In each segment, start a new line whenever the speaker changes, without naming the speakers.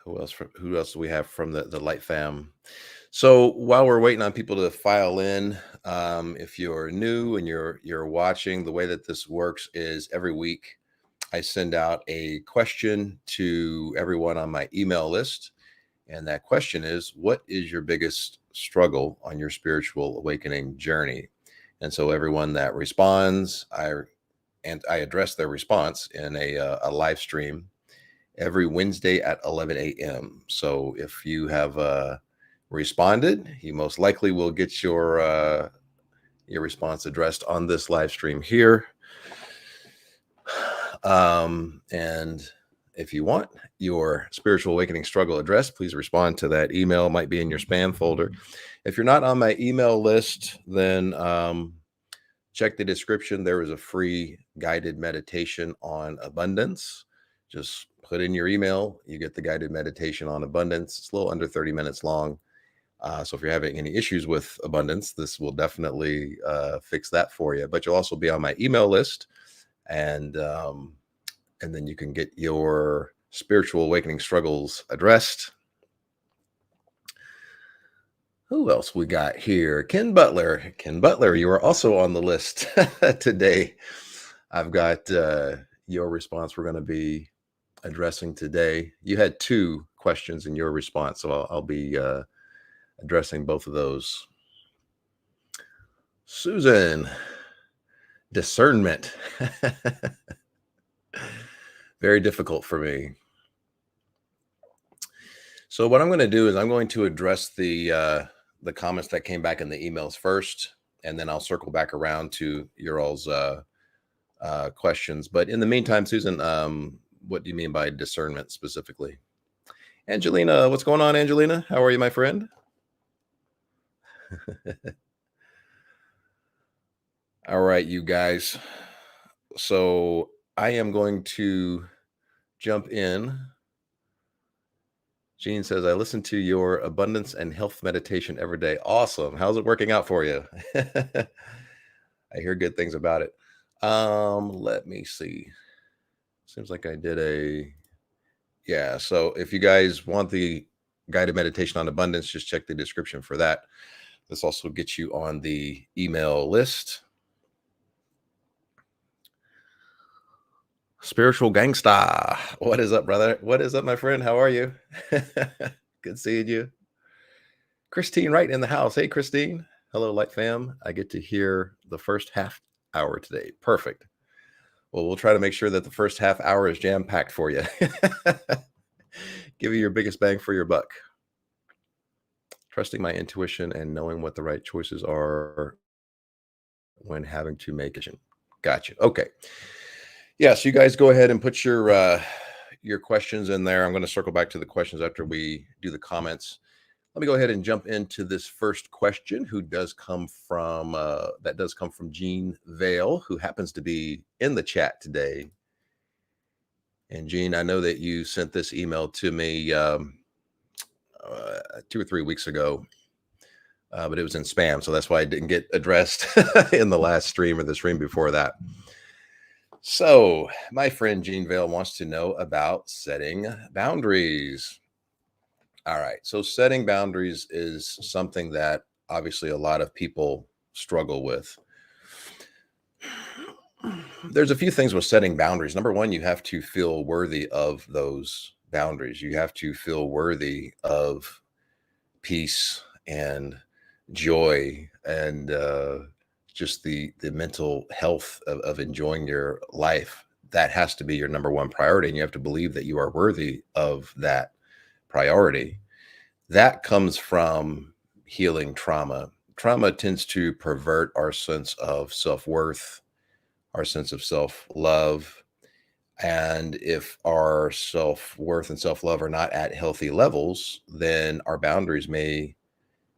Who else do we have from the Light fam? So while we're waiting on people to file in, if you're new and you're watching, the way that this works is every week I send out a question to everyone on my email list. And that question is, what is your biggest struggle on your spiritual awakening journey? And so everyone that responds, I address their response in a live stream every Wednesday at 11 a.m. So if you have responded, you most likely will get your response addressed on this live stream here. And if you want your spiritual awakening struggle address, please respond to that email. It might be in your spam folder. If you're not on my email list, then check the description. There is a free guided meditation on abundance. Just put in your email. You get the guided meditation on abundance. It's a little under 30 minutes long. So if you're having any issues with abundance, this will definitely fix that for you. But you'll also be on my email list, and then you can get your spiritual awakening struggles addressed. Who else we got here? Ken Butler. Ken Butler, you are also on the list today. I've got your response we're going to be addressing today. You had 2 questions in your response, so I'll be addressing both of those. Susan, discernment. Very difficult for me. So what I'm going to do is I'm going to address the comments that came back in the emails first, and then I'll circle back around to your all's questions. But in the meantime, Susan, what do you mean by discernment specifically? Angelina, what's going on, Angelina? How are you, my friend? All right, you guys. So I am going to jump in. Jean says, I listen to your abundance and health meditation every day. Awesome. How's it working out for you? I hear good things about it. Let me see. Seems like I did yeah. So if you guys want the guided meditation on abundance, just check the description for that. This also gets you on the email list. Spiritual Gangsta. What is up, brother? What is up, my friend? How are you? Good seeing you. Christine Wright in the house. Hey, Christine. Hello, Light fam. I get to hear the first half hour today. Perfect. Well, we'll try to make sure that the first half hour is jam-packed for you. Give you your biggest bang for your buck. Trusting my intuition and knowing what the right choices are when having to make it. Gotcha. Okay. Yeah, so you guys go ahead and put your questions in there. I'm going to circle back to the questions after we do the comments. Let me go ahead and jump into this first question, that does come from Jean Vale, who happens to be in the chat today. And Jean, I know that you sent this email to me 2 or 3 weeks ago, but it was in spam, so that's why it didn't get addressed in the last stream or the stream before that. So my friend Jean Vale wants to know about setting boundaries. All right. So setting boundaries is something that obviously a lot of people struggle with. There's a few things with setting boundaries. Number one, you have to feel worthy of those boundaries. You have to feel worthy of peace and joy and just the mental health of enjoying your life. That has to be your number one priority. And you have to believe that you are worthy of that priority. That comes from healing trauma. Trauma tends to pervert our sense of self-worth, our sense of self-love. And if our self-worth and self-love are not at healthy levels, then our boundaries may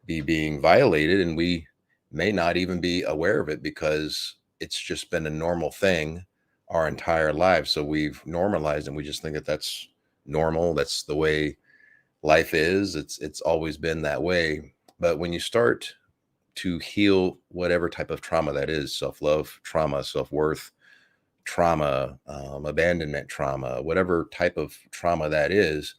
be being violated, and we may not even be aware of it because it's just been a normal thing our entire lives. So we've normalized and we just think that that's normal. That's the way life is. It's always been that way. But when you start to heal whatever type of trauma that is, self-love trauma, self-worth trauma, abandonment trauma, whatever type of trauma that is,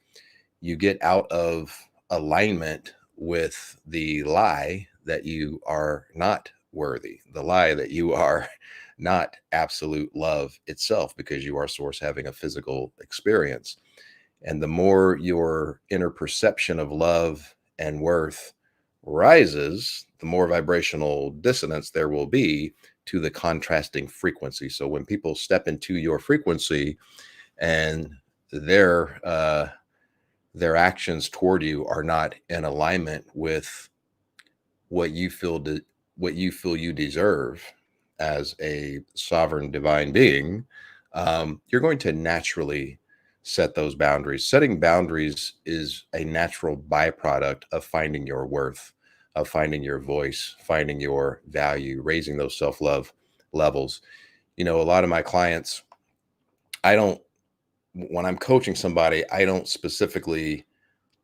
you get out of alignment with the lie that you are not worthy, the lie that you are not absolute love itself, because you are source having a physical experience. And the more your inner perception of love and worth rises, the more vibrational dissonance there will be to the contrasting frequency. So when people step into your frequency and their their actions toward you are not in alignment with what you feel what you feel you deserve as a sovereign divine being, you're going to naturally set those boundaries. Setting boundaries is a natural byproduct of finding your worth, of finding your voice, finding your value, raising those self-love levels. You know, a lot of my clients, I don't, when I'm coaching somebody, I don't specifically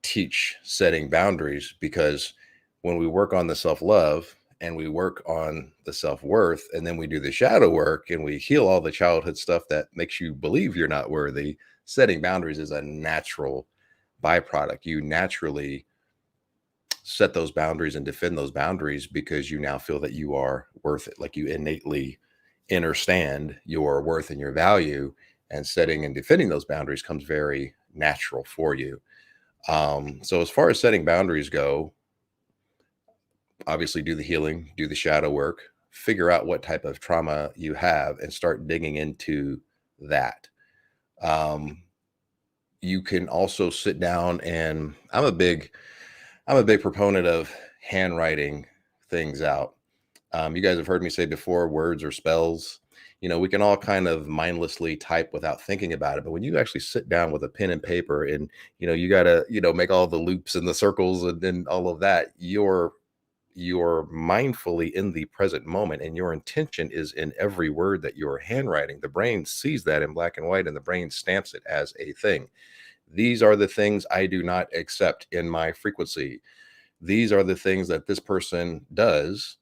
teach setting boundaries, because when we work on the self-love and we work on the self-worth, and then we do the shadow work and we heal all the childhood stuff that makes you believe you're not worthy, setting boundaries is a natural byproduct. You naturally set those boundaries and defend those boundaries because you now feel that you are worth it. Like, you innately understand your worth and your value, and setting and defending those boundaries comes very natural for you. So as far as setting boundaries go, obviously do the healing, do the shadow work, figure out what type of trauma you have, and start digging into that. Um, you can also sit down, and I'm a big proponent of handwriting things out. You guys have heard me say before, words or spells. You know, we can all kind of mindlessly type without thinking about it. But when you actually sit down with a pen and paper, and, you know, you got to, you know, make all the loops and the circles and all of that, you're mindfully in the present moment, and your intention is in every word that you're handwriting. The brain sees that in black and white, and the brain stamps it as a thing. These are the things I do not accept in my frequency. These are the things that this person does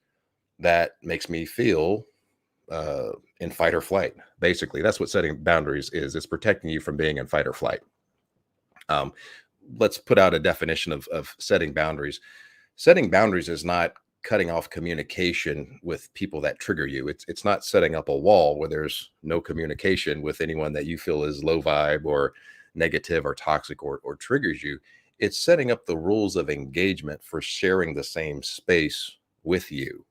that makes me feel in fight or flight. Basically, that's what setting boundaries is. It's protecting you from being in fight or flight. Um, let's put out a definition of setting boundaries. Setting boundaries is not cutting off communication with people that trigger you. It's not setting up a wall where there's no communication with anyone that you feel is low vibe or negative or toxic or triggers you. It's setting up the rules of engagement for sharing the same space with you.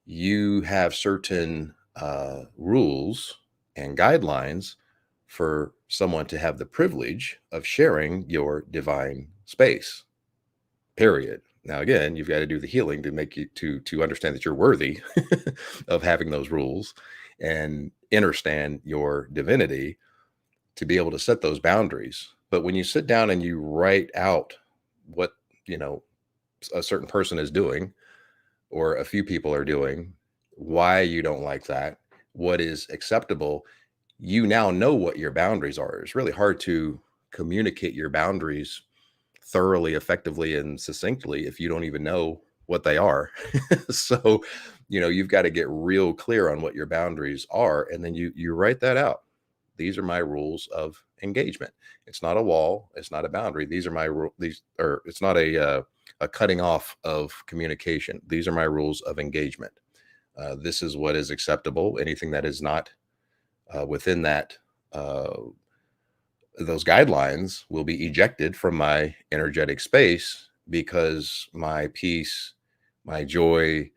You have certain rules and guidelines for someone to have the privilege of sharing your divine space, period. Now, again, you've got to do the healing to make you to understand that you're worthy of having those rules and understand your divinity to be able to set those boundaries. But when you sit down and you write out what, you know, a certain person is doing, or a few people are doing, why you don't like that, what is acceptable, you now know what your boundaries are. It's really hard to communicate your boundaries thoroughly, effectively, and succinctly if you don't even know what they are. So, you know, you've got to get real clear on what your boundaries are, and then you write that out. These are my rules of engagement. It's not a wall. It's not a boundary. These are my rules. These, or it's not a cutting off of communication. These are my rules of engagement. This is what is acceptable. Anything that is not within that uh, those guidelines will be ejected from my energetic space, because my peace, my joy,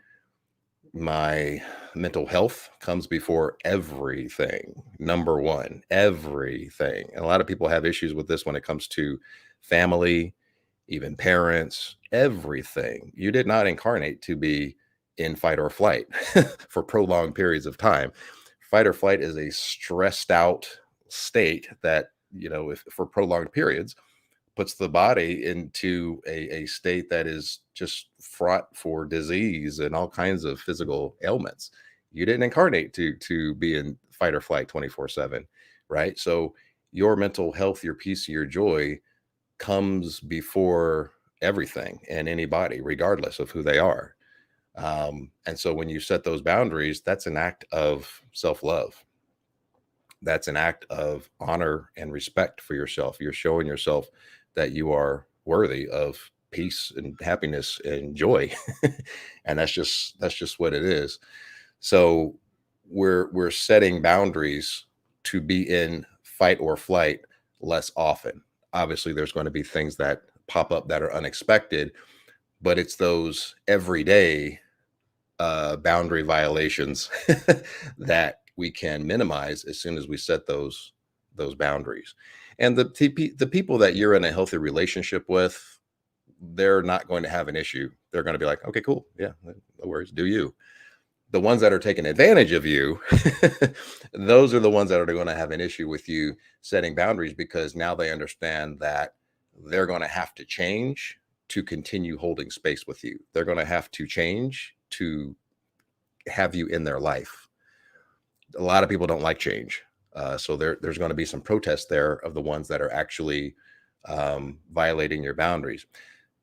my mental health comes before everything. Number one, everything. And a lot of people have issues with this when it comes to family, even parents, everything. You did not incarnate to be in fight or flight for prolonged periods of time. Fight or flight is a stressed out state that, you know, if for prolonged periods, puts the body into a state that is just fraught for disease and all kinds of physical ailments. You didn't incarnate to be in fight or flight 24/7, right? So your mental health, your peace, your joy comes before everything and anybody, regardless of who they are. And so when you set those boundaries, that's an act of self-love. That's an act of honor and respect for yourself. You're showing yourself that you are worthy of peace and happiness and joy. And that's just what it is. So we're setting boundaries to be in fight or flight less often. Obviously, there's going to be things that pop up that are unexpected, but it's those everyday boundary violations that we can minimize as soon as we set those boundaries. And the people that you're in a healthy relationship with, they're not going to have an issue. They're going to be like, okay, cool, yeah, no worries, do you. The ones that are taking advantage of you, those are the ones that are going to have an issue with you setting boundaries, because now they understand that they're going to have to change to continue holding space with you. They're going to have to change to have you in their life. A lot of people don't like change. So there's going to be some protest there of the ones that are actually violating your boundaries,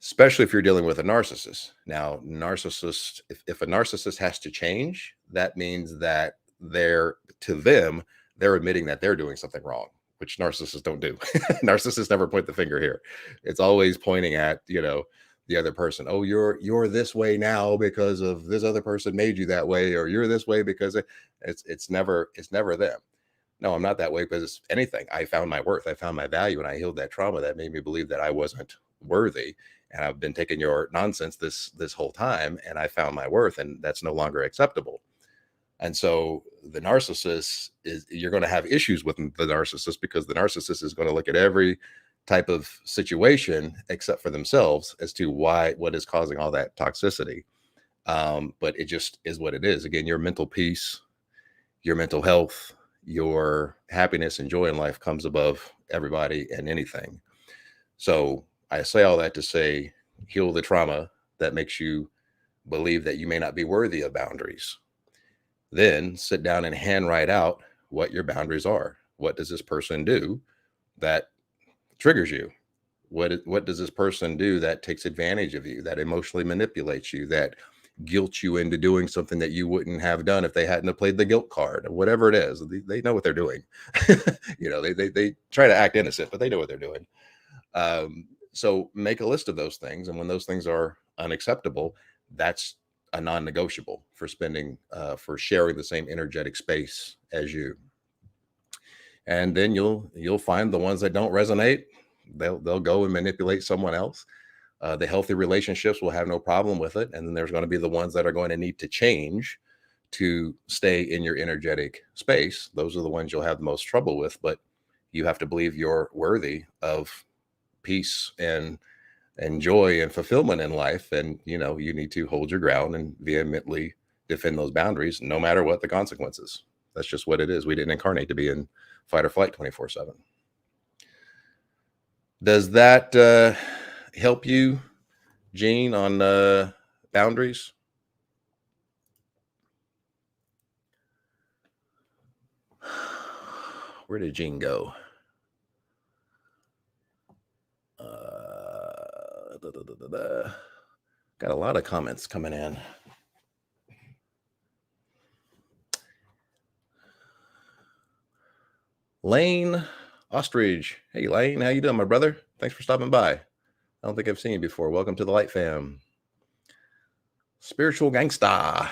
especially if you're dealing with a narcissist. Now, if a narcissist has to change, that means that they're admitting that they're doing something wrong, which narcissists don't do. Narcissists never point the finger here. It's always pointing at, the other person. Oh, you're this way now because of this other person made you that way, or you're this way because it's never them. No, I'm not that way because anything. I found my worth. I found my value, and I healed that trauma that made me believe that I wasn't worthy. And I've been taking your nonsense this whole time, and I found my worth, and that's no longer acceptable. And so the narcissist you're going to have issues with the narcissist, because the narcissist is going to look at every type of situation except for themselves as to what is causing all that toxicity. But it just is what it is. Again, your mental peace, your mental health, your happiness and joy in life comes above everybody and anything. So I say all that to say, heal the trauma that makes you believe that you may not be worthy of boundaries. Then sit down and handwrite out what your boundaries are. What does this person do that triggers you? What does this person do that takes advantage of you, that emotionally manipulates you, that guilt you into doing something that you wouldn't have done if they hadn't have played the guilt card, or whatever it is? They know what they're doing. They try to act innocent, but they know what they're doing. So make a list of those things, and when those things are unacceptable, that's a non-negotiable for sharing the same energetic space as you. And then you'll find the ones that don't resonate. They'll go and manipulate someone else. The healthy relationships will have no problem with it. And then there's going to be the ones that are going to need to change to stay in your energetic space. Those are the ones you'll have the most trouble with, but you have to believe you're worthy of peace and joy and fulfillment in life. And, you need to hold your ground and vehemently defend those boundaries, no matter what the consequences. That's just what it is. We didn't incarnate to be in fight or flight 24/7. Does that help you, Gene, on boundaries? Where did Gene go? Got a lot of comments coming in. Lane Ostrich. Hey, Lane, how you doing, my brother? Thanks for stopping by. I don't think I've seen you before. Welcome to the Light Fam. Spiritual Gangsta.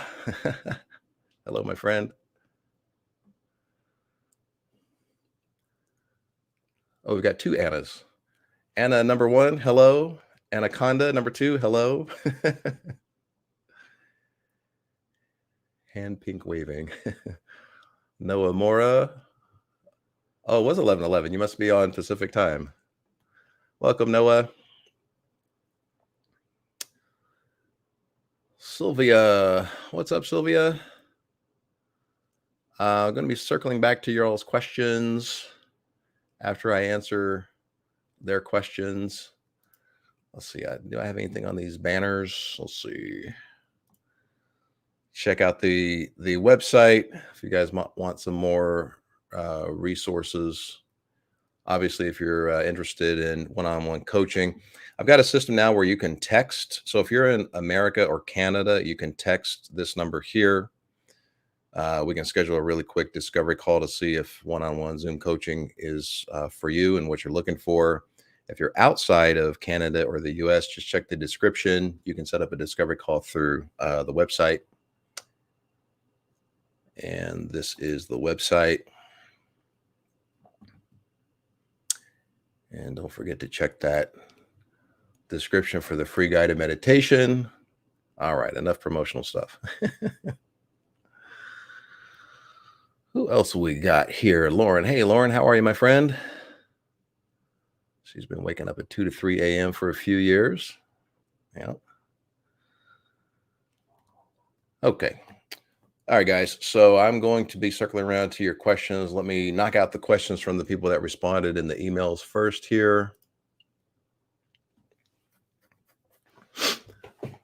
Hello, my friend. Oh, we've got two Annas. Anna number 1, hello. Anaconda number 2, hello. Hand pink waving. Noah Mora. Oh, it was 11:11. You must be on Pacific time. Welcome, Noah. Sylvia. What's up, Sylvia? I'm going to be circling back to your all's questions after I answer their questions. Let's see. Do I have anything on these banners? Let's see. Check out the website if you guys want some more resources. Obviously, if you're interested in one-on-one coaching, I've got a system now where you can text. So if you're in America or Canada, you can text this number here. We can schedule a really quick discovery call to see if one-on-one Zoom coaching is for you and what you're looking for. If you're outside of Canada or the US, just check the description. You can set up a discovery call through the website. And this is the website. And don't forget to check that description for the free guided meditation. All right, enough promotional stuff. Who else we got here? Lauren. Hey, Lauren, how are you, my friend? She's been waking up at 2 to 3 a.m. for a few years. Yeah. Okay. All right, guys. So I'm going to be circling around to your questions. Let me knock out the questions from the people that responded in the emails first here.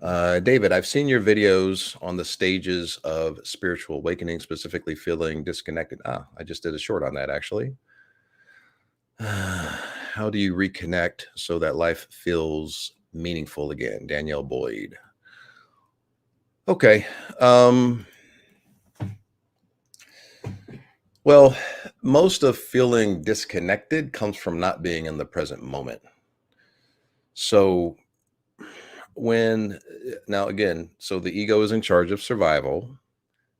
David, I've seen your videos on the stages of spiritual awakening, specifically feeling disconnected. I just did a short on that, actually. How do you reconnect so that life feels meaningful again? Danielle Boyd. Okay. Well, most of feeling disconnected comes from not being in the present moment. So now again, so the ego is in charge of survival.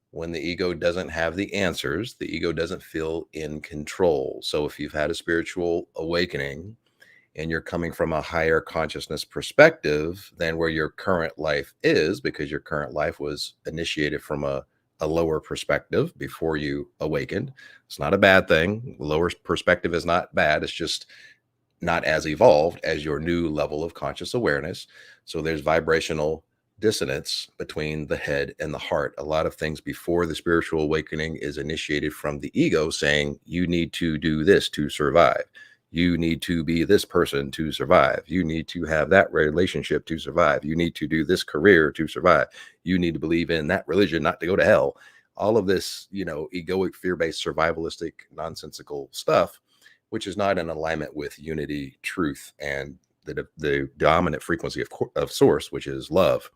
When the ego doesn't have the answers, the ego doesn't feel in control. So if you've had a spiritual awakening and you're coming from a higher consciousness perspective than where your current life is, because your current life was initiated from a lower perspective before you awakened. It's not a bad thing. Lower perspective is not bad. It's just not as evolved as your new level of conscious awareness. So there's vibrational dissonance between the head and the heart. A lot of things before the spiritual awakening is initiated from the ego saying, you need to do this to survive. You need to be this person to survive. You need to have that relationship to survive. You need to do this career to survive. You need to believe in that religion not to go to hell. All of this, egoic, fear-based, survivalistic, nonsensical stuff, which is not in alignment with unity, truth, and the dominant frequency of source, which is love.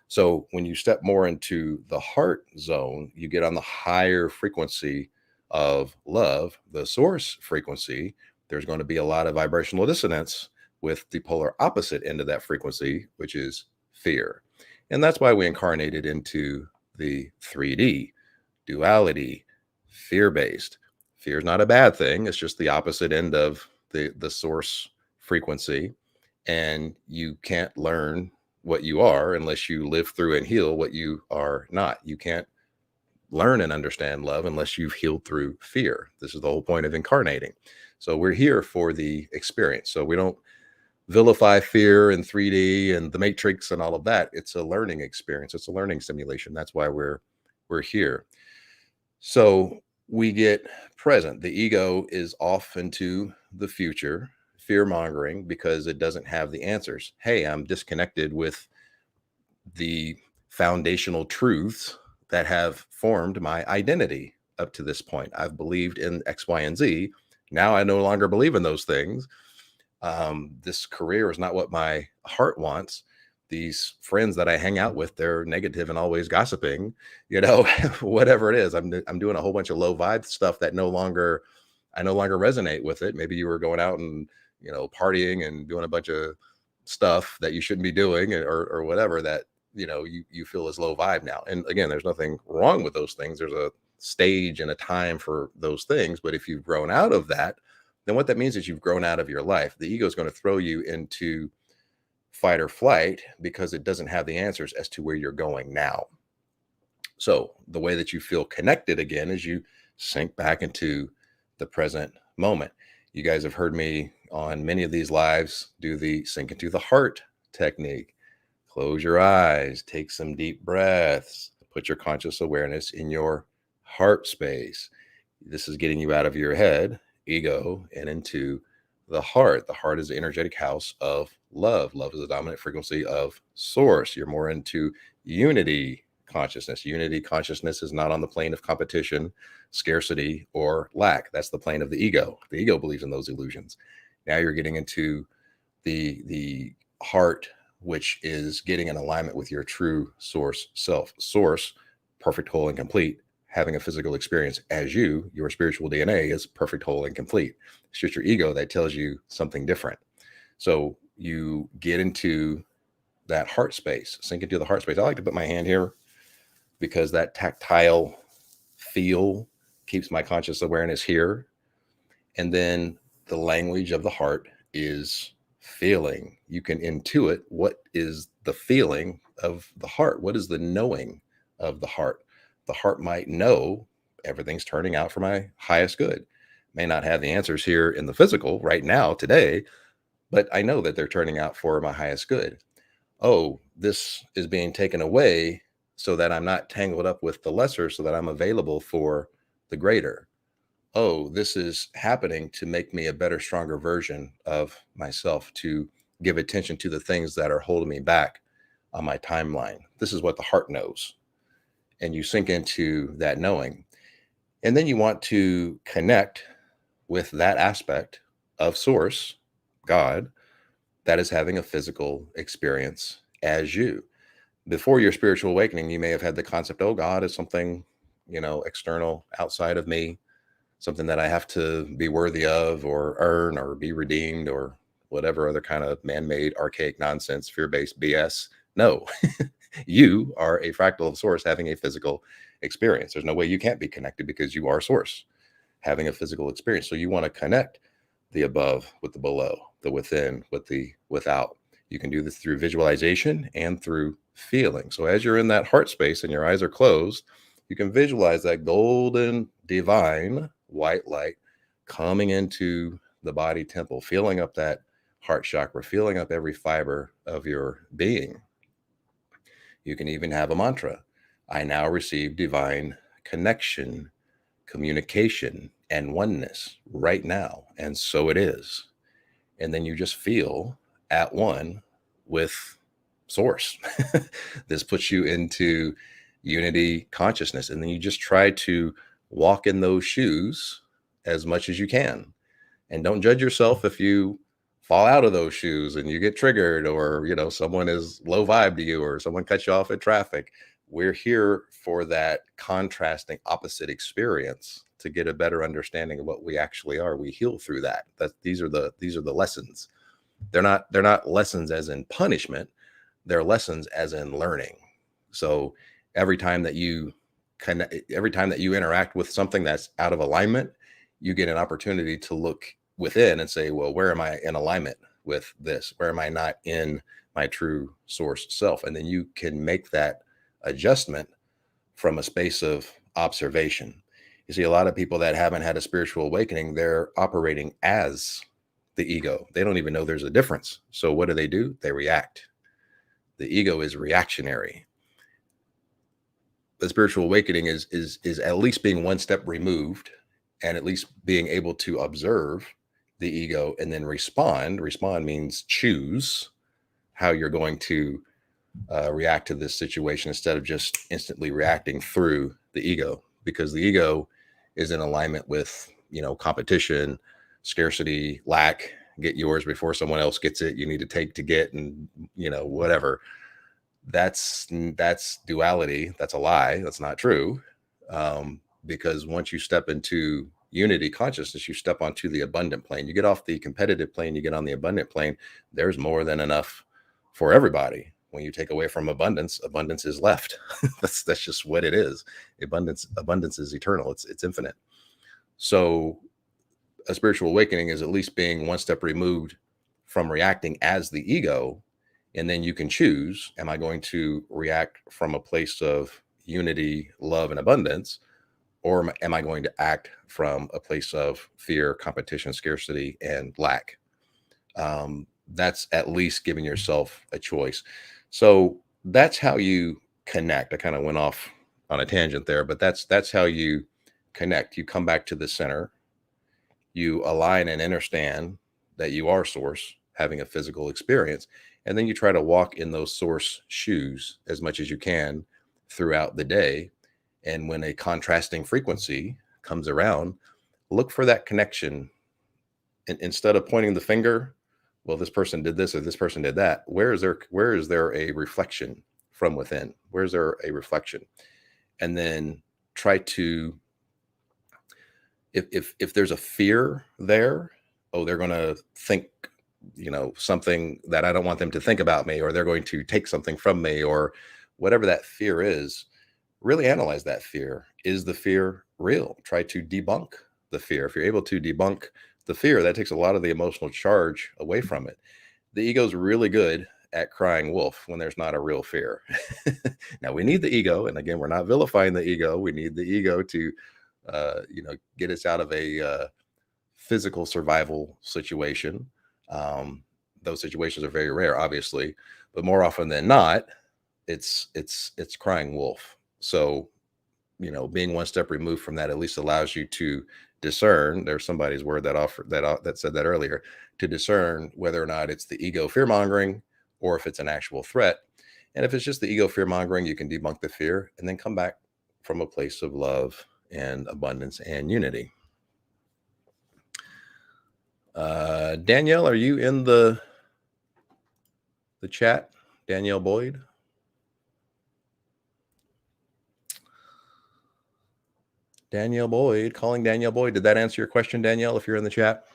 So when you step more into the heart zone, you get on the higher frequency of love, the source frequency. There's going to be a lot of vibrational dissonance with the polar opposite end of that frequency, which is fear. And that's why we incarnated into the 3D duality, fear-based. Fear is not a bad thing. It's just the opposite end of the source frequency. And you can't learn what you are unless you live through and heal what you are not. You can't learn and understand love unless you've healed through fear. This is the whole point of incarnating. So we're here for the experience. So we don't vilify fear and 3D and the Matrix and all of that. It's a learning experience. It's a learning simulation. That's why we're here. So we get present. The ego is off into the future, fear mongering, because it doesn't have the answers. Hey, I'm disconnected with the foundational truths that have formed my identity up to this point. I've believed in X, Y, and Z. Now I no longer believe in those things. This career is not what my heart wants. These friends that I hang out with, they're negative and always gossiping, whatever it is. I'm doing a whole bunch of low vibe stuff that I no longer resonate with it. Maybe you were going out and, partying and doing a bunch of stuff that you shouldn't be doing or whatever that, you feel is low vibe now. And again, there's nothing wrong with those things. There's a stage and a time for those things. But if you've grown out of that, then what that means is you've grown out of your life. The ego is going to throw you into fight or flight because it doesn't have the answers as to where you're going now. So the way that you feel connected again is you sink back into the present moment. You guys have heard me on many of these lives do the sink into the heart technique. Close your eyes, take some deep breaths, put your conscious awareness in your heart space. This is getting you out of your head, ego, and into the heart. The heart is the energetic house of love. Love is the dominant frequency of source. You're more into unity consciousness. Unity consciousness is not on the plane of competition, scarcity, or lack. That's the plane of the ego. The ego believes in those illusions. Now you're getting into the heart, which is getting in alignment with your true source self. Source, perfect, whole, and complete. Having a physical experience as your spiritual DNA is perfect, whole, and complete. It's just your ego that tells you something different. So you get into that heart space, sink into the heart space. I like to put my hand here because that tactile feel keeps my conscious awareness here. And then the language of the heart is feeling. You can intuit what is the feeling of the heart. What is the knowing of the heart? The heart might know everything's turning out for my highest good. May not have the answers here in the physical right now, today, but I know that they're turning out for my highest good. Oh, this is being taken away so that I'm not tangled up with the lesser, so that I'm available for the greater. Oh, this is happening to make me a better, stronger version of myself, to give attention to the things that are holding me back on my timeline. This is what the heart knows. And you sink into that knowing. And then you want to connect with that aspect of source, God, that is having a physical experience as you. Before your spiritual awakening, you may have had the concept, oh, God is something, external, outside of me, something that I have to be worthy of or earn or be redeemed or whatever other kind of man-made archaic nonsense, fear-based BS. No, you are a fractal of source having a physical experience. There's no way you can't be connected because you are source having a physical experience. So you want to connect the above with the below, the within with the without. You can do this through visualization and through feeling. So as you're in that heart space and your eyes are closed, you can visualize that golden, divine white light coming into the body temple, filling up that heart chakra, filling up every fiber of your being. You can even have a mantra. I now receive divine connection, communication, and oneness right now. And so it is. And then you just feel at one with source. This puts you into unity consciousness. And then you just try to walk in those shoes as much as you can. And don't judge yourself if you fall out of those shoes and you get triggered, or, someone is low vibe to you, or someone cuts you off at traffic. We're here for that contrasting opposite experience to get a better understanding of what we actually are. We heal through that. These are the lessons. They're not lessons as in punishment. They're lessons as in learning. So every time that you interact with something that's out of alignment, you get an opportunity to look within and say, well, where am I in alignment with this? Where am I not in my true source self? And then you can make that adjustment from a space of observation. You see, a lot of people that haven't had a spiritual awakening, they're operating as the ego. They don't even know there's a difference. So what do? They react. The ego is reactionary. The spiritual awakening is at least being one step removed, and at least being able to observe the ego and then respond. Respond means choose how you're going to react to this situation, instead of just instantly reacting through the ego, because the ego is in alignment with, competition, scarcity, lack. Get yours before someone else gets it. You need to take to get, and whatever. That's duality. That's a lie. That's not true. Because once you step into unity consciousness, you step onto the abundant plane. You get off the competitive plane, you get on the abundant plane. There's more than enough for everybody. When you take away from abundance, abundance is left. that's just what it is. Abundance is eternal. It's infinite. So a spiritual awakening is at least being one step removed from reacting as the ego. And then you can choose, am I going to react from a place of unity, love, and abundance? Or am I going to act from a place of fear, competition, scarcity, and lack? That's at least giving yourself a choice. So that's how you connect. I kind of went off on a tangent there, but that's how you connect. You come back to the center, you align and understand that you are source having a physical experience, and then you try to walk in those source shoes as much as you can throughout the day. And when a contrasting frequency comes around, look for that connection. And instead of pointing the finger, well, this person did this or this person did that, where is there a reflection from within? Where's there a reflection? And then try to, if there's a fear there, oh, they're going to think something that I don't want them to think about me, or they're going to take something from me, or whatever that fear is. Really analyze that fear. Is the fear real? Try to debunk the fear. If you're able to debunk the fear, that takes a lot of the emotional charge away from it. The ego is really good at crying wolf when there's not a real fear. Now we need the ego, and again, we're not vilifying the ego. We need the ego to, get us out of a physical survival situation. Those situations are very rare, obviously, but more often than not, it's crying wolf. So, being one step removed from that at least allows you to discern. There's somebody's word that said that earlier, to discern whether or not it's the ego fear mongering or if it's an actual threat. And if it's just the ego fear mongering, you can debunk the fear and then come back from a place of love and abundance and unity. Danielle, are you in the chat? Danielle Boyd? Danielle Boyd, calling Danielle Boyd. Did that answer your question, Danielle, if you're in the chat?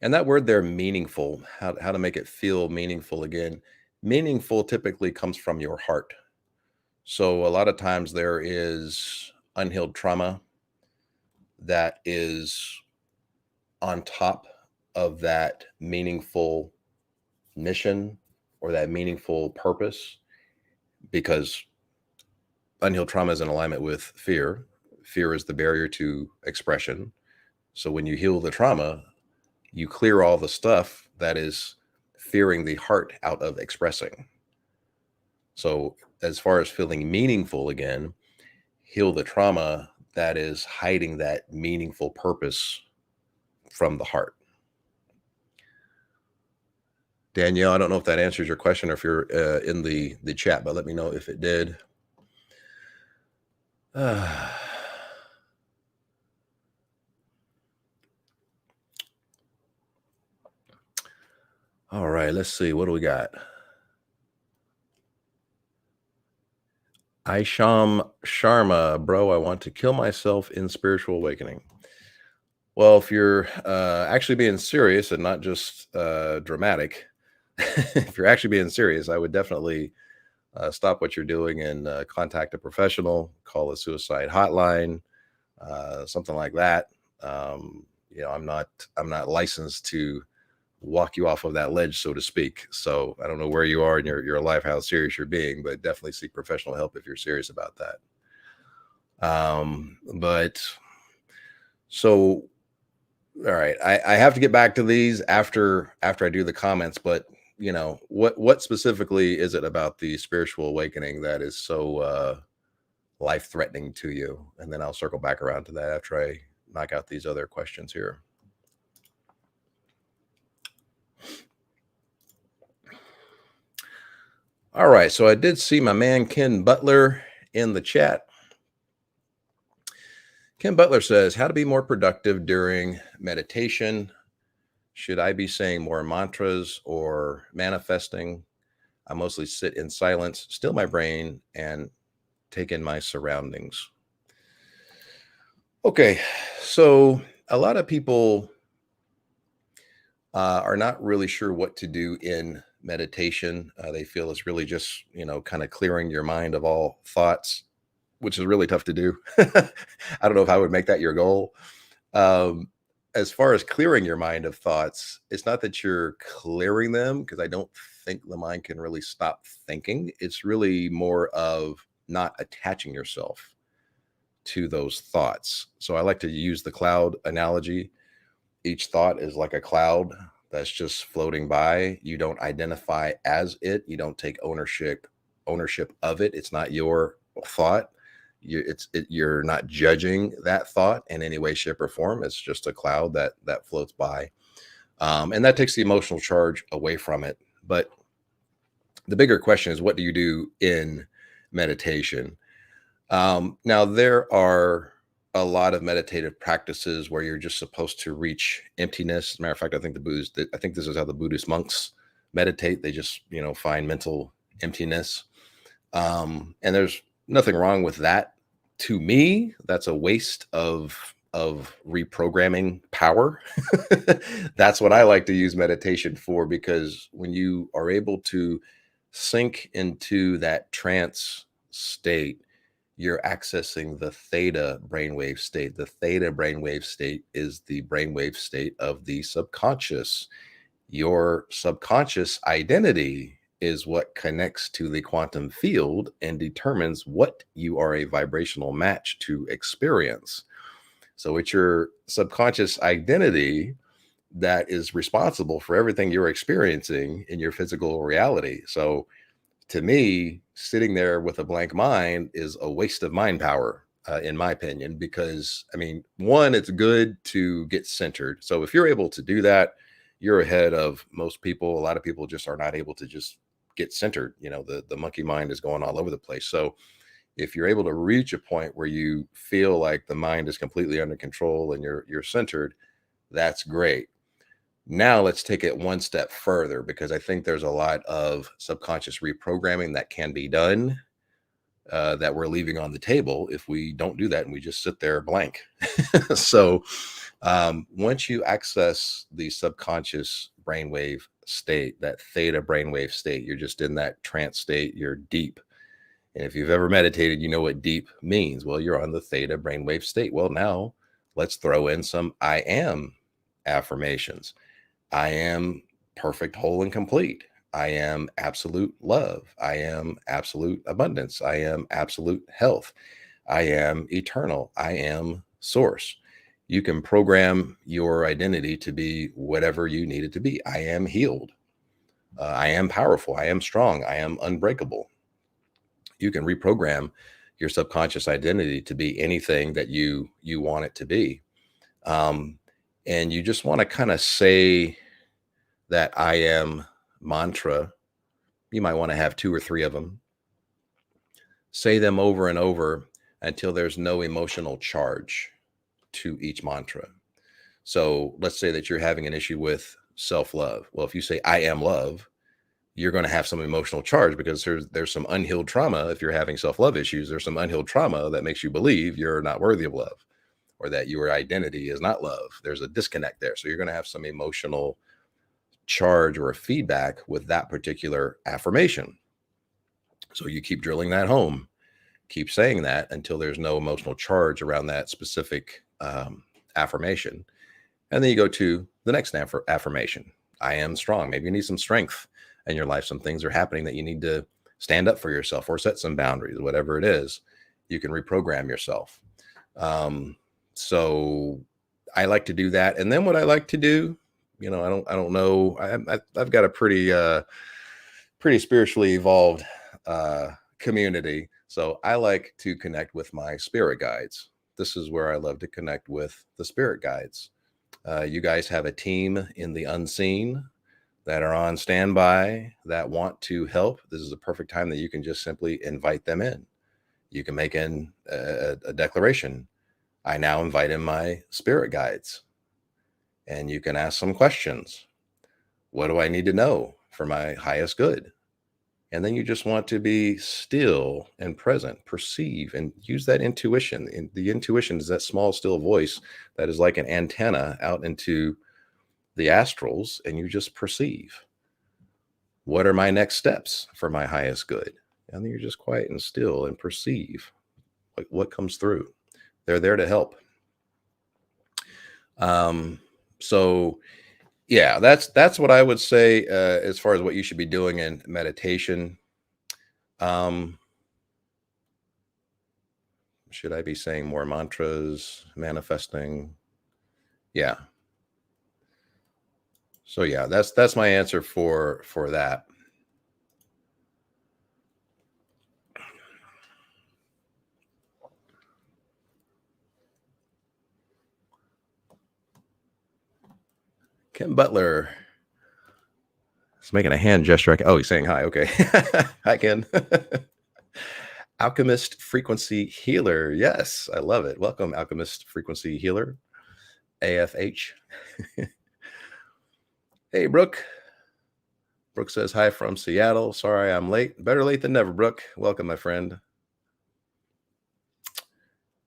And that word there, meaningful, how to make it feel meaningful again. Meaningful typically comes from your heart. So a lot of times there is unhealed trauma that is on top of that meaningful mission or that meaningful purpose, because unhealed trauma is in alignment with fear. Fear is the barrier to expression. So when you heal the trauma, you clear all the stuff that is fearing the heart out of expressing. So as far as feeling meaningful again, heal the trauma that is hiding that meaningful purpose from the heart. Danielle, I don't know if that answers your question or if you're in the chat, but let me know if it did. All right, let's see. What do we got? Aisham Sharma, bro, I want to kill myself in spiritual awakening. Well, if you're actually being serious and not just dramatic, if you're actually being serious, I would definitely stop what you're doing and contact a professional, call a suicide hotline, something like that. I'm not licensed to walk you off of that ledge, so to speak. So I don't know where you are in your life, how serious you're being, but definitely seek professional help if you're serious about that. But so, all right, I have to get back to these after I do the comments, but what specifically is it about the spiritual awakening that is so life-threatening to you? And then I'll circle back around to that after I knock out these other questions here. All right, so I did see my man Ken Butler in the chat. Ken Butler says, how to be more productive during meditation. Should I be saying more mantras or manifesting? I mostly sit in silence, still my brain, and take in my surroundings. Okay, so a lot of people are not really sure what to do in meditation. They feel it's really just, kind of clearing your mind of all thoughts, which is really tough to do. I don't know if I would make that your goal. As far as clearing your mind of thoughts, it's not that you're clearing them, because I don't think the mind can really stop thinking. It's really more of not attaching yourself to those thoughts. So I like to use the cloud analogy. Each thought is like a cloud that's just floating by. You don't identify as it. You don't take ownership of it. It's not your thought. You're not judging that thought in any way, shape, or form. It's just a cloud that floats by, and that takes the emotional charge away from it. But the bigger question is, what do you do in meditation? Now, there are a lot of meditative practices where you're just supposed to reach emptiness. As a matter of fact, I think this is how the Buddhist monks meditate. They just, find mental emptiness. And there's nothing wrong with that. To me, that's a waste of of reprogramming power. That's what I like to use meditation for, because when you are able to sink into that trance state, you're accessing the theta brainwave state. The theta brainwave state is the brainwave state of the subconscious. Your subconscious identity is what connects to the quantum field and determines what you are a vibrational match to experience. So it's your subconscious identity that is responsible for everything you're experiencing in your physical reality. So to me, sitting there with a blank mind is a waste of mind power, in my opinion, because I mean, one, it's good to get centered. So if you're able to do that, you're ahead of most people. A lot of people just are not able to just get centered. You know, the monkey mind is going all over the place. So if you're able to reach a point where you feel like the mind is completely under control and you're centered, that's great. Now let's take it one step further, because I think there's a lot of subconscious reprogramming that can be done, that we're leaving on the table if we don't do that and we just sit there blank. So once you access the subconscious brainwave state, that theta brainwave state, you're just in that trance state, you're deep. And if you've ever meditated, you know what deep means. Well, you're on the theta brainwave state. Well, now let's throw in some I am affirmations. I am perfect, whole, and complete. I am absolute love. I am absolute abundance. I am absolute health. I am eternal. I am source. You can program your identity to be whatever you need it to be. I am healed. I am powerful. I am strong. I am unbreakable. You can reprogram your subconscious identity to be anything that you want it to be. And you just want to kind of say that I am mantra. You might want to have 2 or 3 of them. Say them over and over until there's no emotional charge to each mantra. So let's say that you're having an issue with self-love. Well, if you say I am love, you're going to have some emotional charge, because there's some unhealed trauma. If you're having self-love issues, there's some unhealed trauma that makes you believe you're not worthy of love, or that your identity is not love. There's a disconnect there. So you're going to have some emotional charge or a feedback with that particular affirmation. So you keep drilling that home, keep saying that until there's no emotional charge around that specific affirmation. And then you go to the next affirmation. I am strong. Maybe you need some strength in your life. Some things are happening that you need to stand up for yourself or set some boundaries, whatever it is. You can reprogram yourself. So I like to do that. And then what I like to do, you know, I don't know. I've got a pretty spiritually evolved community. So I like to connect with my spirit guides. This is where I love to connect with the spirit guides. You guys have a team in the unseen that are on standby that want to help. This is a perfect time that you can just simply invite them in. You can make in a declaration. I now invite in my spirit guides. And you can ask some questions. What do I need to know for my highest good? And then you just want to be still and present, perceive, and use that intuition. And the intuition is that small, still voice that is like an antenna out into the astrals, and you just perceive. What are my next steps for my highest good? And then you're just quiet and still and perceive like what comes through. They're there to help. So yeah, that's what I would say as far as what you should be doing in meditation. Should I be saying more mantras, manifesting? Yeah. So yeah, that's my answer for that. Kim Butler is making a hand gesture. Oh, he's saying hi. Okay. Hi, Ken. Alchemist Frequency Healer. Yes, I love it. Welcome, Alchemist Frequency Healer. AFH. Hey, Brooke. Brooke says hi from Seattle. Sorry I'm late. Better late than never, Brooke. Welcome, my friend.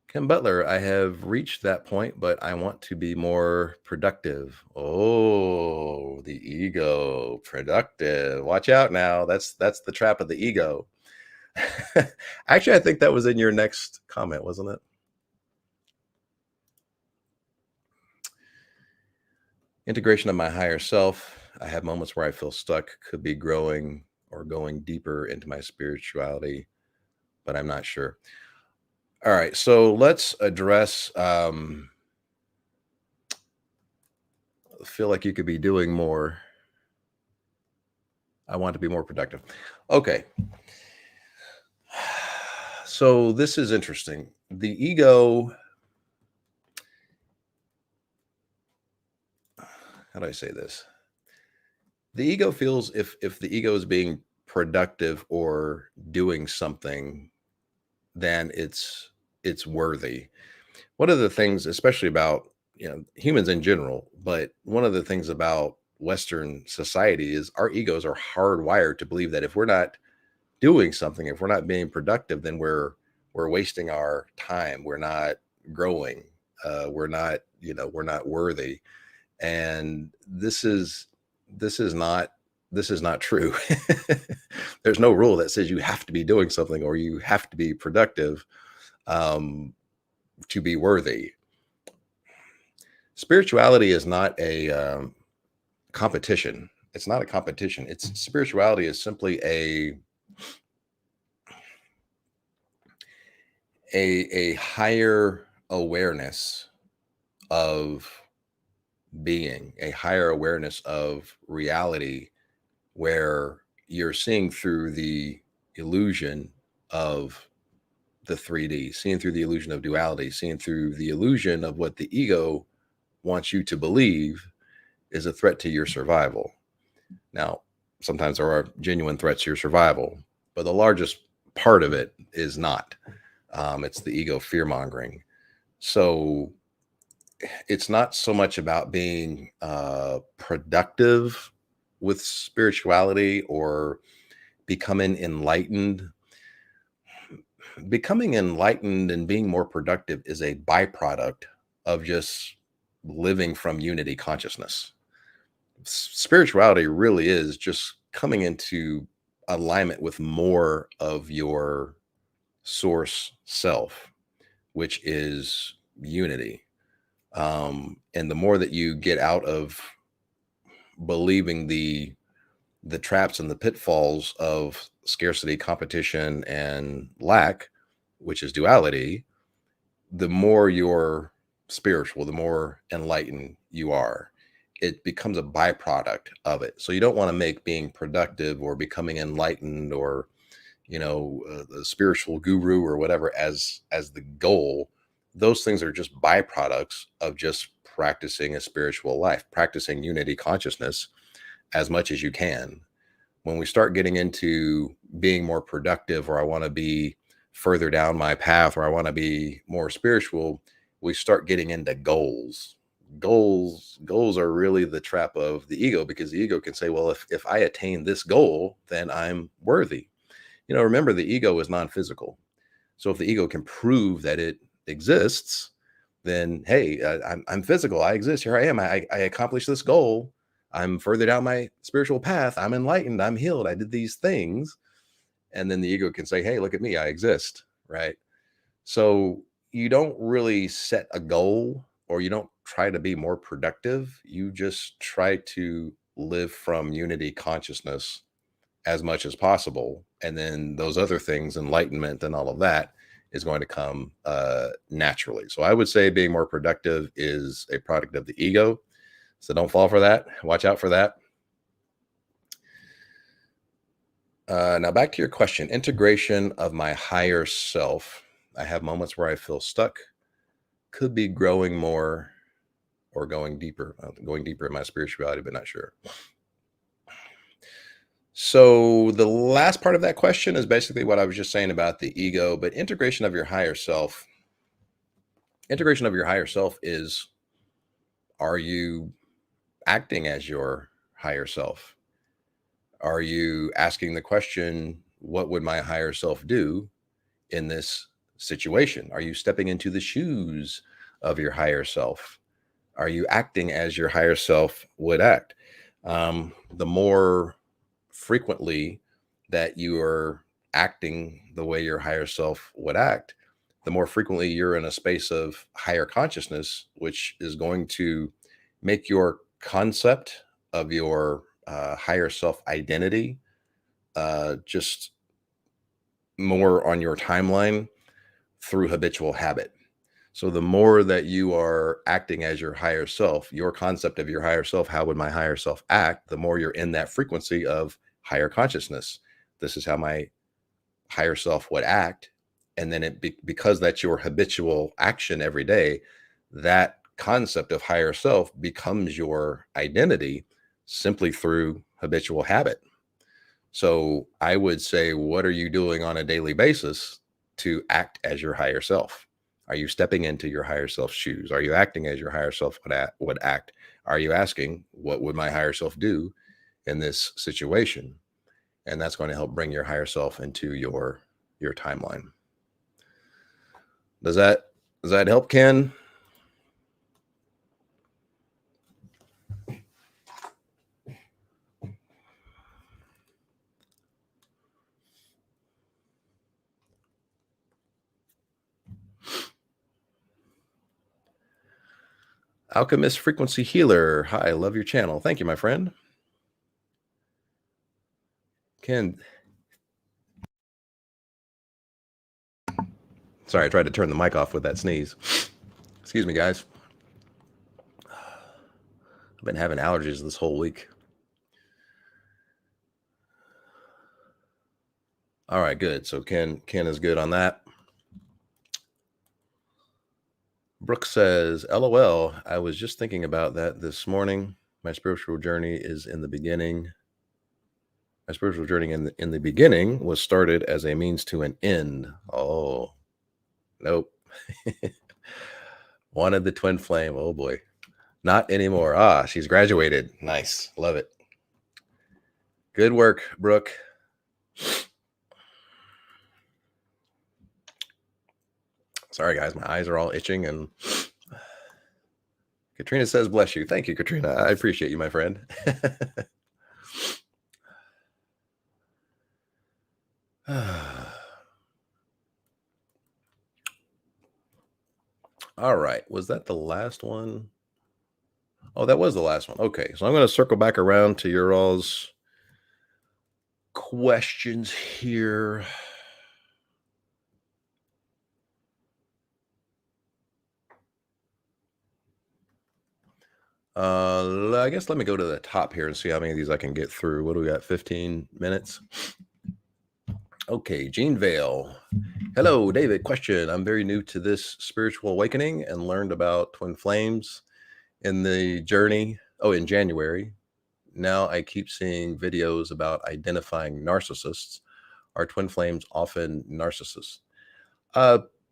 Kim Butler, I have reached that point, but I want to be more productive. Oh, the ego, productive. Watch out now. That's the trap of the ego. Actually, I think that was in your next comment, wasn't it? Integration of my higher self. I have moments where I feel stuck, could be growing or going deeper into my spirituality, but I'm not sure. All right, so let's address feel like you could be doing more. I want to be more productive. Okay. So this is interesting. The ego, how do I say this? The ego feels if the ego is being productive or doing something, then it's worthy. One of the things, especially about humans in general, but one of the things about Western society is our egos are hardwired to believe that if we're not doing something, if we're not being productive, then we're wasting our time. We're not growing. We're not worthy. And this is not true. There's no rule that says you have to be doing something or you have to be productive um, to be worthy. Spirituality is not a competition. It's not a competition. It's spirituality is simply a higher awareness of being, a higher awareness of reality, where you're seeing through the illusion of the 3D, seeing through the illusion of duality, seeing through the illusion of what the ego wants you to believe is a threat to your survival. Now, sometimes there are genuine threats to your survival, but the largest part of it is not. It's the ego fear mongering. So it's not so much about being productive with spirituality or becoming enlightened. Becoming enlightened and being more productive is a byproduct of just living from unity consciousness. Spirituality really is just coming into alignment with more of your source self, which is unity. And the more that you get out of believing the traps and the pitfalls of scarcity, competition, and lack, which is duality, the more you're spiritual, the more enlightened you are. It becomes a byproduct of it. So you don't want to make being productive or becoming enlightened or the spiritual guru or whatever as the goal. Those things are just byproducts of just practicing a spiritual life, practicing unity consciousness as much as you can. When we start getting into being more productive, or I want to be further down my path, or I want to be more spiritual, we start getting into goals. Goals are really the trap of the ego, because the ego can say, well, if I attain this goal, then I'm worthy. Remember, the ego is non-physical. So if the ego can prove that it exists, then hey, I'm physical. I exist. Here I am. I accomplished this goal. I'm further down my spiritual path. I'm enlightened. I'm healed. I did these things. And then the ego can say, hey, look at me. I exist. Right. So you don't really set a goal, or you don't try to be more productive. You just try to live from unity consciousness as much as possible. And then those other things, enlightenment and all of that, is going to come naturally. So I would say being more productive is a product of the ego. So don't fall for that. Watch out for that. Now back to your question, integration of my higher self. I have moments where I feel stuck, could be growing more or going deeper in my spirituality, but not sure. So the last part of that question is basically what I was just saying about the ego, but integration of your higher self. Integration of your higher self is, are you acting as your higher self? Are you asking the question, what would my higher self do in this situation? Are you stepping into the shoes of your higher self? Are you acting as your higher self would act? The more frequently that you are acting the way your higher self would act, the more frequently you're in a space of higher consciousness, which is going to make your concept of your higher self identity just more on your timeline through habitual habit. So the more that you are acting as your higher self, your concept of your higher self, how would my higher self act? The more you're in that frequency of higher consciousness. This is how my higher self would act. And then because that's your habitual action every day, that concept of higher self becomes your identity simply through habitual habit. So I would say, what are you doing on a daily basis to act as your higher self? Are you stepping into your higher self's shoes? Are you acting as your higher self would act? Are you asking, what would my higher self do in this situation? And that's going to help bring your higher self into your timeline. Does that help, Ken? Alchemist Frequency Healer. Hi, love your channel. Thank you, my friend. Ken. Sorry, I tried to turn the mic off with that sneeze. Excuse me, guys. I've been having allergies this whole week. All right, good. So Ken is good on that. Brooke says, LOL, I was just thinking about that this morning. My spiritual journey is in the beginning. My spiritual journey in the beginning was started as a means to an end. Oh, nope. Wanted the twin flame. Oh boy. Not anymore. Ah, she's graduated. Nice. Love it. Good work, Brooke. Sorry, guys. My eyes are all itching. And Katrina says, bless you. Thank you, Katrina. I appreciate you, my friend. All right. Was that the last one? Oh, that was the last one. Okay. So I'm going to circle back around to your all's questions here. I guess let me go to the top here and see how many of these I can get through. What do we got? 15 minutes. Okay, Jean Vale. Hello, David. Question. I'm very new to this spiritual awakening and learned about twin flames in the journey. Oh, in January. Now I keep seeing videos about identifying narcissists. Are twin flames often narcissists?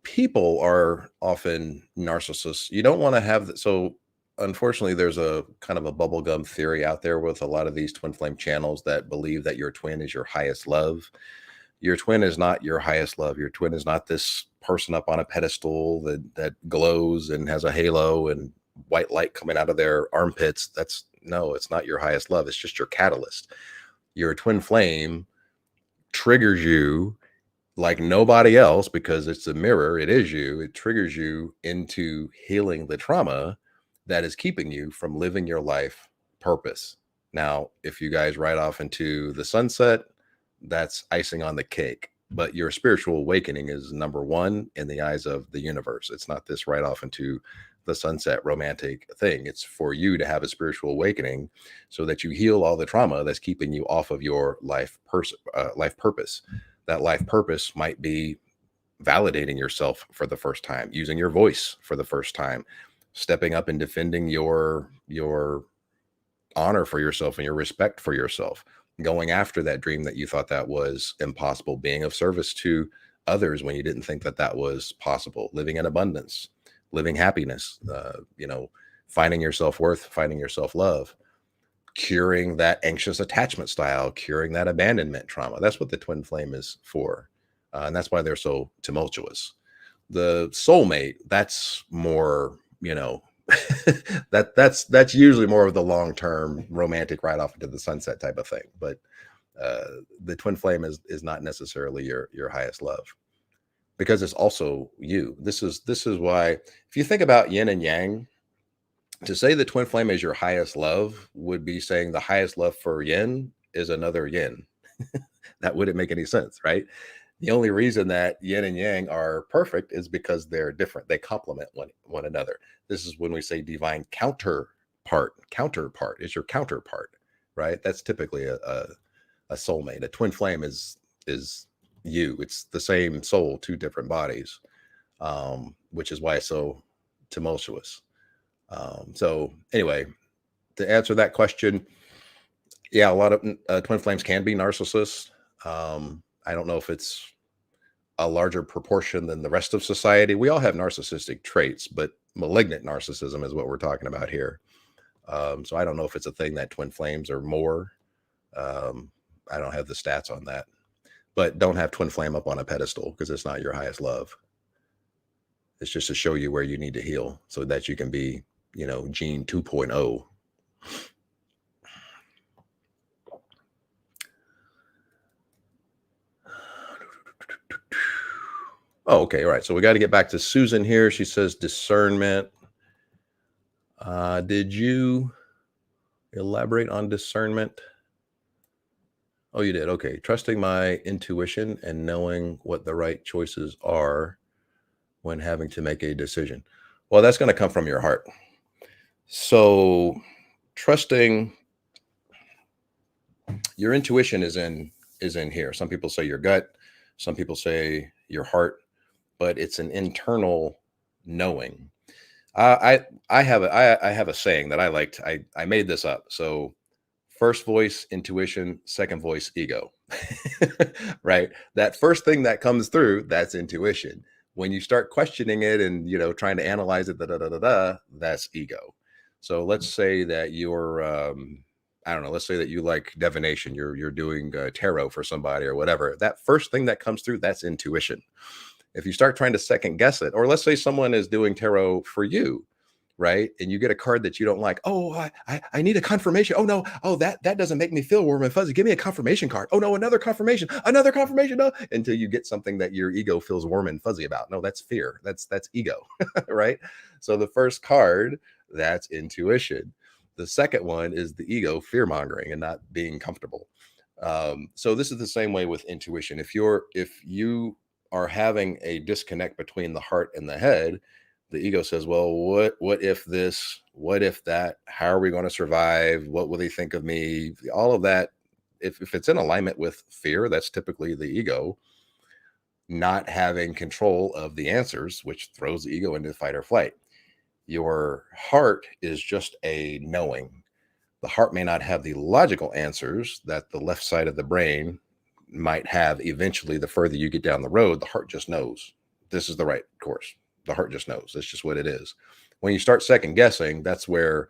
People are often narcissists. You don't want to have that. So unfortunately, there's a kind of a bubblegum theory out there with a lot of these twin flame channels that believe that your twin is your highest love. Your twin is not your highest love. Your twin is not this person up on a pedestal that glows and has a halo and white light coming out of their armpits. It's not your highest love. It's just your catalyst. Your twin flame triggers you like nobody else because it's a mirror. It is you. It triggers you into healing the trauma that is keeping you from living your life purpose. Now, if you guys ride off into the sunset, that's icing on the cake. But your spiritual awakening is number one in the eyes of the universe. It's not this ride off into the sunset romantic thing. It's for you to have a spiritual awakening so that you heal all the trauma that's keeping you off of your life purpose. That life purpose might be validating yourself for the first time, using your voice for the first time, stepping up and defending your honor for yourself and your respect for yourself, going after that dream that you thought that was impossible, being of service to others when you didn't think that that was possible, living in abundance, living happiness, finding your self-worth, finding your self-love, curing that anxious attachment style, curing that abandonment trauma. That's what the twin flame is for. And that's why they're so tumultuous. The soulmate, that's more, that's usually more of the long-term romantic right off into the sunset type of thing. But the twin flame is not necessarily your highest love, because it's also you. This is why, if you think about yin and yang, to say the twin flame is your highest love would be saying the highest love for yin is another yin. That wouldn't make any sense, right? The only reason that yin and yang are perfect is because they're different. They complement one another. This is when we say divine counterpart is your counterpart, right? That's typically a soulmate. A twin flame is you. It's the same soul, two different bodies, which is why it's so tumultuous. So anyway, to answer that question, yeah, a lot of twin flames can be narcissists. I don't know if it's a larger proportion than the rest of society. We all have narcissistic traits, but malignant narcissism is what we're talking about here. So I don't know if it's a thing that twin flames are more. I don't have the stats on that, but don't have twin flame up on a pedestal, because it's not your highest love. It's just to show you where you need to heal so that you can be, Gene 2.0. Oh, okay. All right. So we got to get back to Susan here. She says discernment. Did you elaborate on discernment? Oh, you did. Okay. Trusting my intuition and knowing what the right choices are when having to make a decision. Well, that's going to come from your heart. So trusting your intuition is in here. Some people say your gut, some people say your heart, but it's an internal knowing. I have a saying that I liked. I made this up. So first voice intuition, second voice ego. Right? That first thing that comes through, that's intuition. When you start questioning it and trying to analyze it, that's ego. So let's say that you're I don't know, let's say that you like divination, you're doing tarot for somebody or whatever. That first thing that comes through, that's intuition. If you start trying to second guess it, or let's say someone is doing tarot for you, right? And you get a card that you don't like. Oh, I need a confirmation. Oh no, oh that doesn't make me feel warm and fuzzy. Give me a confirmation card. Oh no, another confirmation. No, until you get something that your ego feels warm and fuzzy about. No, that's fear. That's ego, right? So the first card, that's intuition. The second one is the ego, fear mongering and not being comfortable. So this is the same way with intuition. If you are having a disconnect between the heart and the head, the ego says, well, what if this, what if that, how are we going to survive? What will they think of me? All of that. If it's in alignment with fear, that's typically the ego not having control of the answers, which throws the ego into fight or flight. Your heart is just a knowing. The heart may not have the logical answers that the left side of the brain might have eventually. The further you get down the road, the heart just knows this is the right course. The heart just knows. That's just what it is. When you start second guessing, that's where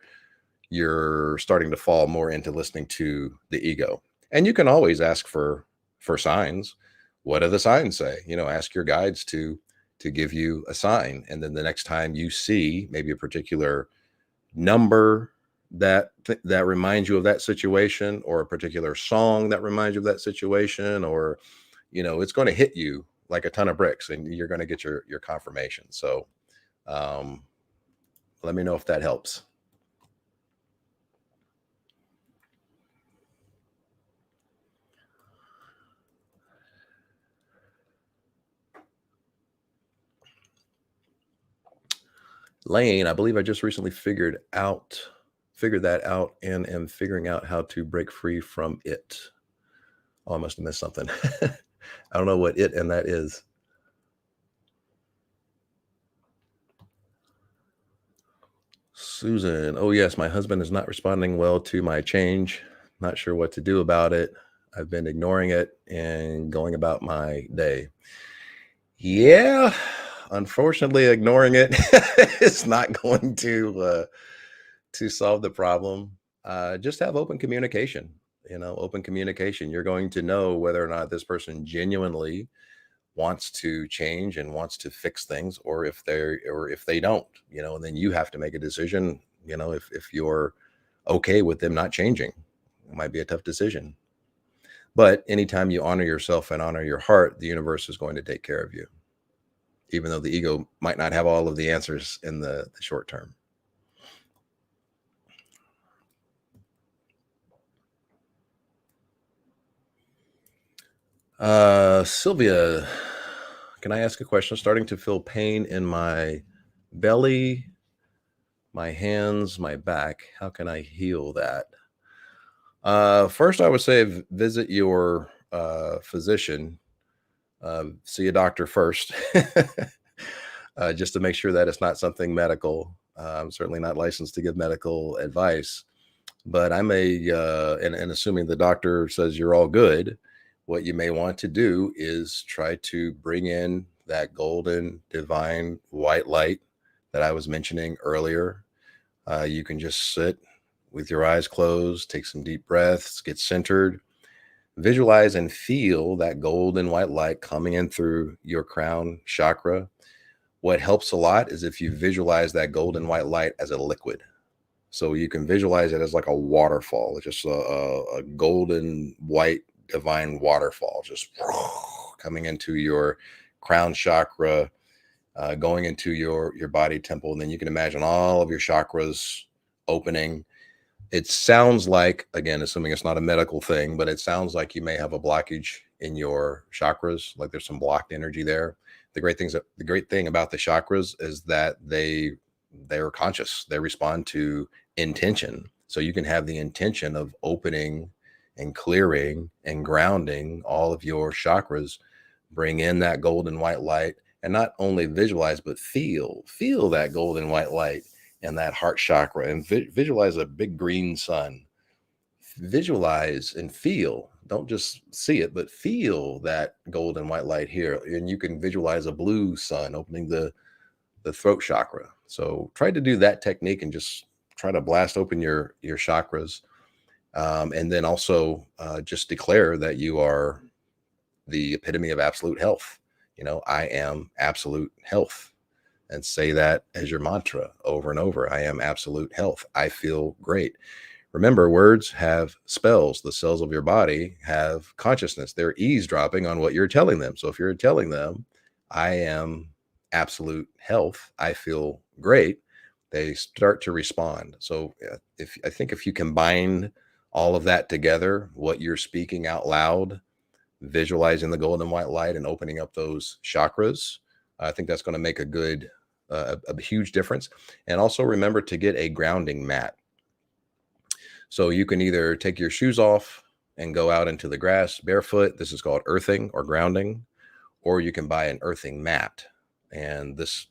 you're starting to fall more into listening to the ego. And you can always ask for signs. What do the signs say? Ask your guides to give you a sign. And then the next time you see maybe a particular number that reminds you of that situation, or a particular song that reminds you of that situation, or it's going to hit you like a ton of bricks, and you're going to get your confirmation. So let me know if that helps. Lane, I believe I just recently figured that out and am figuring out how to break free from it. Oh, I must have missed something. I don't know what it and that is. Susan, oh yes, my husband is not responding well to my change. Not sure what to do about it. I've been ignoring it and going about my day. Yeah, unfortunately, ignoring it is not going to solve the problem. Just have open communication. Open communication. You're going to know whether or not this person genuinely wants to change and wants to fix things, or if they don't, and then you have to make a decision, if you're okay with them not changing. It might be a tough decision. But anytime you honor yourself and honor your heart, the universe is going to take care of you, even though the ego might not have all of the answers in the short term. Sylvia, can I ask a question? Starting to feel pain in my belly, my hands, my back. How can I heal that? First, I would say visit your physician. See a doctor first, just to make sure that it's not something medical. I'm certainly not licensed to give medical advice, but and assuming the doctor says you're all good, what you may want to do is try to bring in that golden, divine white light that I was mentioning earlier. You can just sit with your eyes closed, take some deep breaths, get centered, visualize and feel that golden white light coming in through your crown chakra. What helps a lot is if you visualize that golden white light as a liquid. So you can visualize it as like a waterfall. It's just a golden white divine waterfall just coming into your crown chakra, going into your body temple. And then you can imagine all of your chakras opening. It sounds like, again, assuming it's not a medical thing, but it sounds like you may have a blockage in your chakras, like there's some blocked energy there. The great thing about the chakras is that they're conscious. They respond to intention. So you can have the intention of opening and clearing and grounding all of your chakras, bring in that golden white light, and not only visualize, but feel that golden white light and that heart chakra, and visualize a big green sun. Visualize and feel, don't just see it, but feel that golden white light here. And you can visualize a blue sun opening the throat chakra. So try to do that technique and just try to blast open your chakras. And then also just declare that you are the epitome of absolute health. I am absolute health. And say that as your mantra over and over. I am absolute health. I feel great. Remember, words have spells. The cells of your body have consciousness. They're eavesdropping on what you're telling them. So if you're telling them, I am absolute health, I feel great, they start to respond. So I think if you combine all of that together, what you're speaking out loud, visualizing the golden white light and opening up those chakras, I think that's going to make a huge difference. And also remember to get a grounding mat. So you can either take your shoes off and go out into the grass barefoot. This is called earthing or grounding. Or you can buy an earthing mat. And this,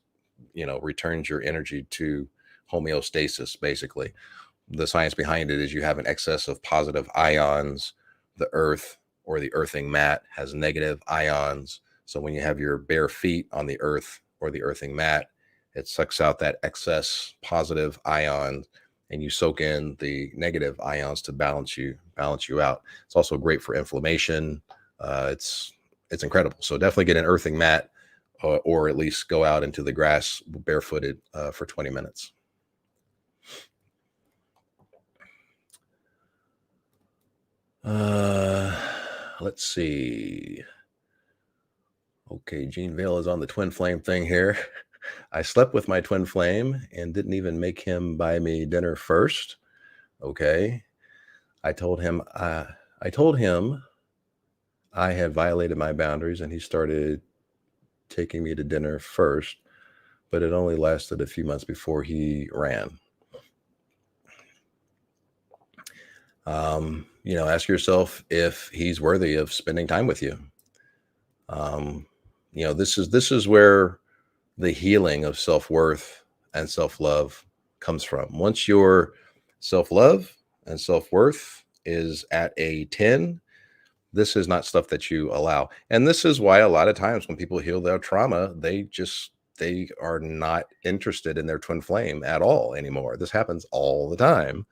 returns your energy to homeostasis, basically. The science behind it is you have an excess of positive ions. The earth or the earthing mat has negative ions. So when you have your bare feet on the earth or the earthing mat, it sucks out that excess positive ion, and you soak in the negative ions to balance you out. It's also great for inflammation. It's incredible. So definitely get an earthing mat, or at least go out into the grass barefooted for 20 minutes. Let's see. Okay, Gene Vale is on the twin flame thing here. I slept with my twin flame and didn't even make him buy me dinner first. Okay. I told him I had violated my boundaries, and he started taking me to dinner first, but it only lasted a few months before he ran. Ask yourself if he's worthy of spending time with you. This is where the healing of self-worth and self-love comes from. Once your self-love and self-worth is at a 10, this is not stuff that you allow. And this is why a lot of times when people heal their trauma, they are not interested in their twin flame at all anymore. This happens all the time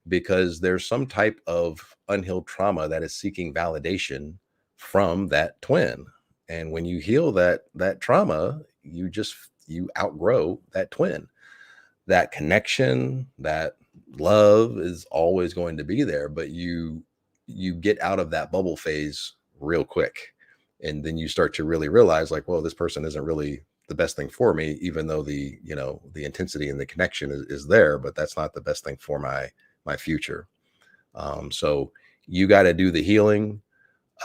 because there's some type of unhealed trauma that is seeking validation from that twin. And when you heal that trauma, you outgrow that twin. That connection, that love is always going to be there, but you get out of that bubble phase real quick. And then you start to really realize, like, well, this person isn't really the best thing for me, even though the intensity and the connection is there, but that's not the best thing for my future. So you got to do the healing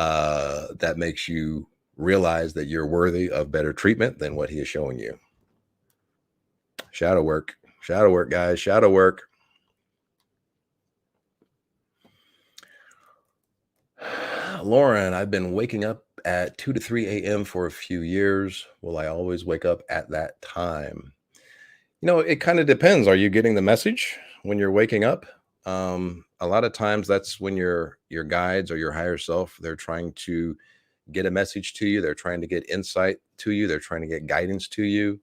that makes you realize that you're worthy of better treatment than what he is showing you. Shadow work, guys, shadow work. Lauren, I've been waking up at 2 to 3 a.m. for a few years. Will I always wake up at that time? It kind of depends. Are you getting the message when you're waking up? A lot of times that's when your guides or your higher self, they're trying to get a message to you. They're trying to get insight to you. They're trying to get guidance to you.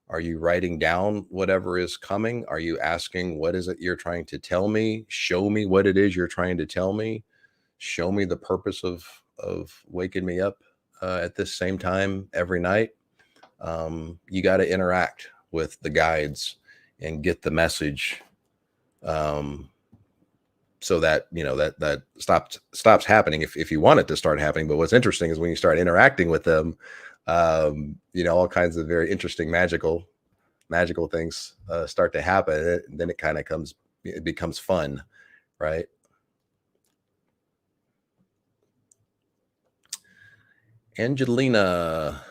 Are you writing down whatever is coming? Are you asking, what is it you're trying to tell me? Show me what it is you're trying to tell me. Show me the purpose of waking me up at this same time every night. You got to interact with the guides and get the message, so that that stops happening if you want it to start happening. But what's interesting is when you start interacting with them, all kinds of very interesting magical things start to happen. And then it becomes fun, right? Angelina,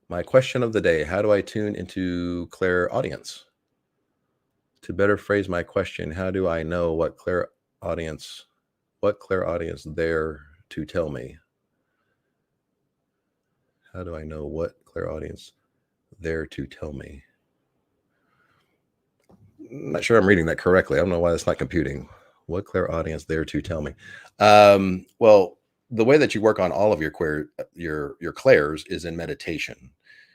my question of the day: how do I tune into clairaudience? To better phrase my question, how do I know what clairaudience there to tell me? How do I know what clairaudience there to tell me? I'm not sure I'm reading that correctly. I don't know why that's not computing. What clairaudience there to tell me? Well, the way that you work on all of your clairs is in meditation.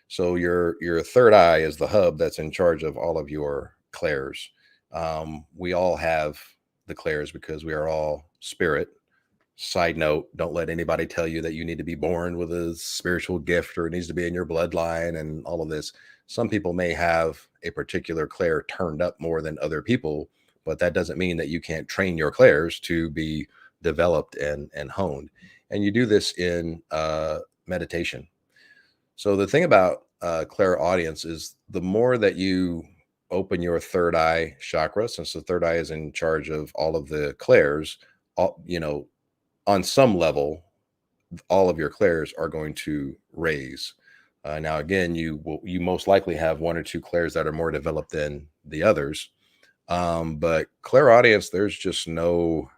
So your third eye is the hub that's in charge of all of your clairs. We all have the clairs because we are all spirit. Side note, don't let anybody tell you that you need to be born with a spiritual gift or it needs to be in your bloodline and all of this. Some people may have a particular clair turned up more than other people, but that doesn't mean that you can't train your clairs to be developed and honed. And you do this in meditation. So the thing about clairaudience is the more that you open your third eye chakra, since the third eye is in charge of all of the clairs, on some level, all of your clairs are going to raise. Now, again, you most likely have one or two clairs that are more developed than the others. But clairaudience, there's no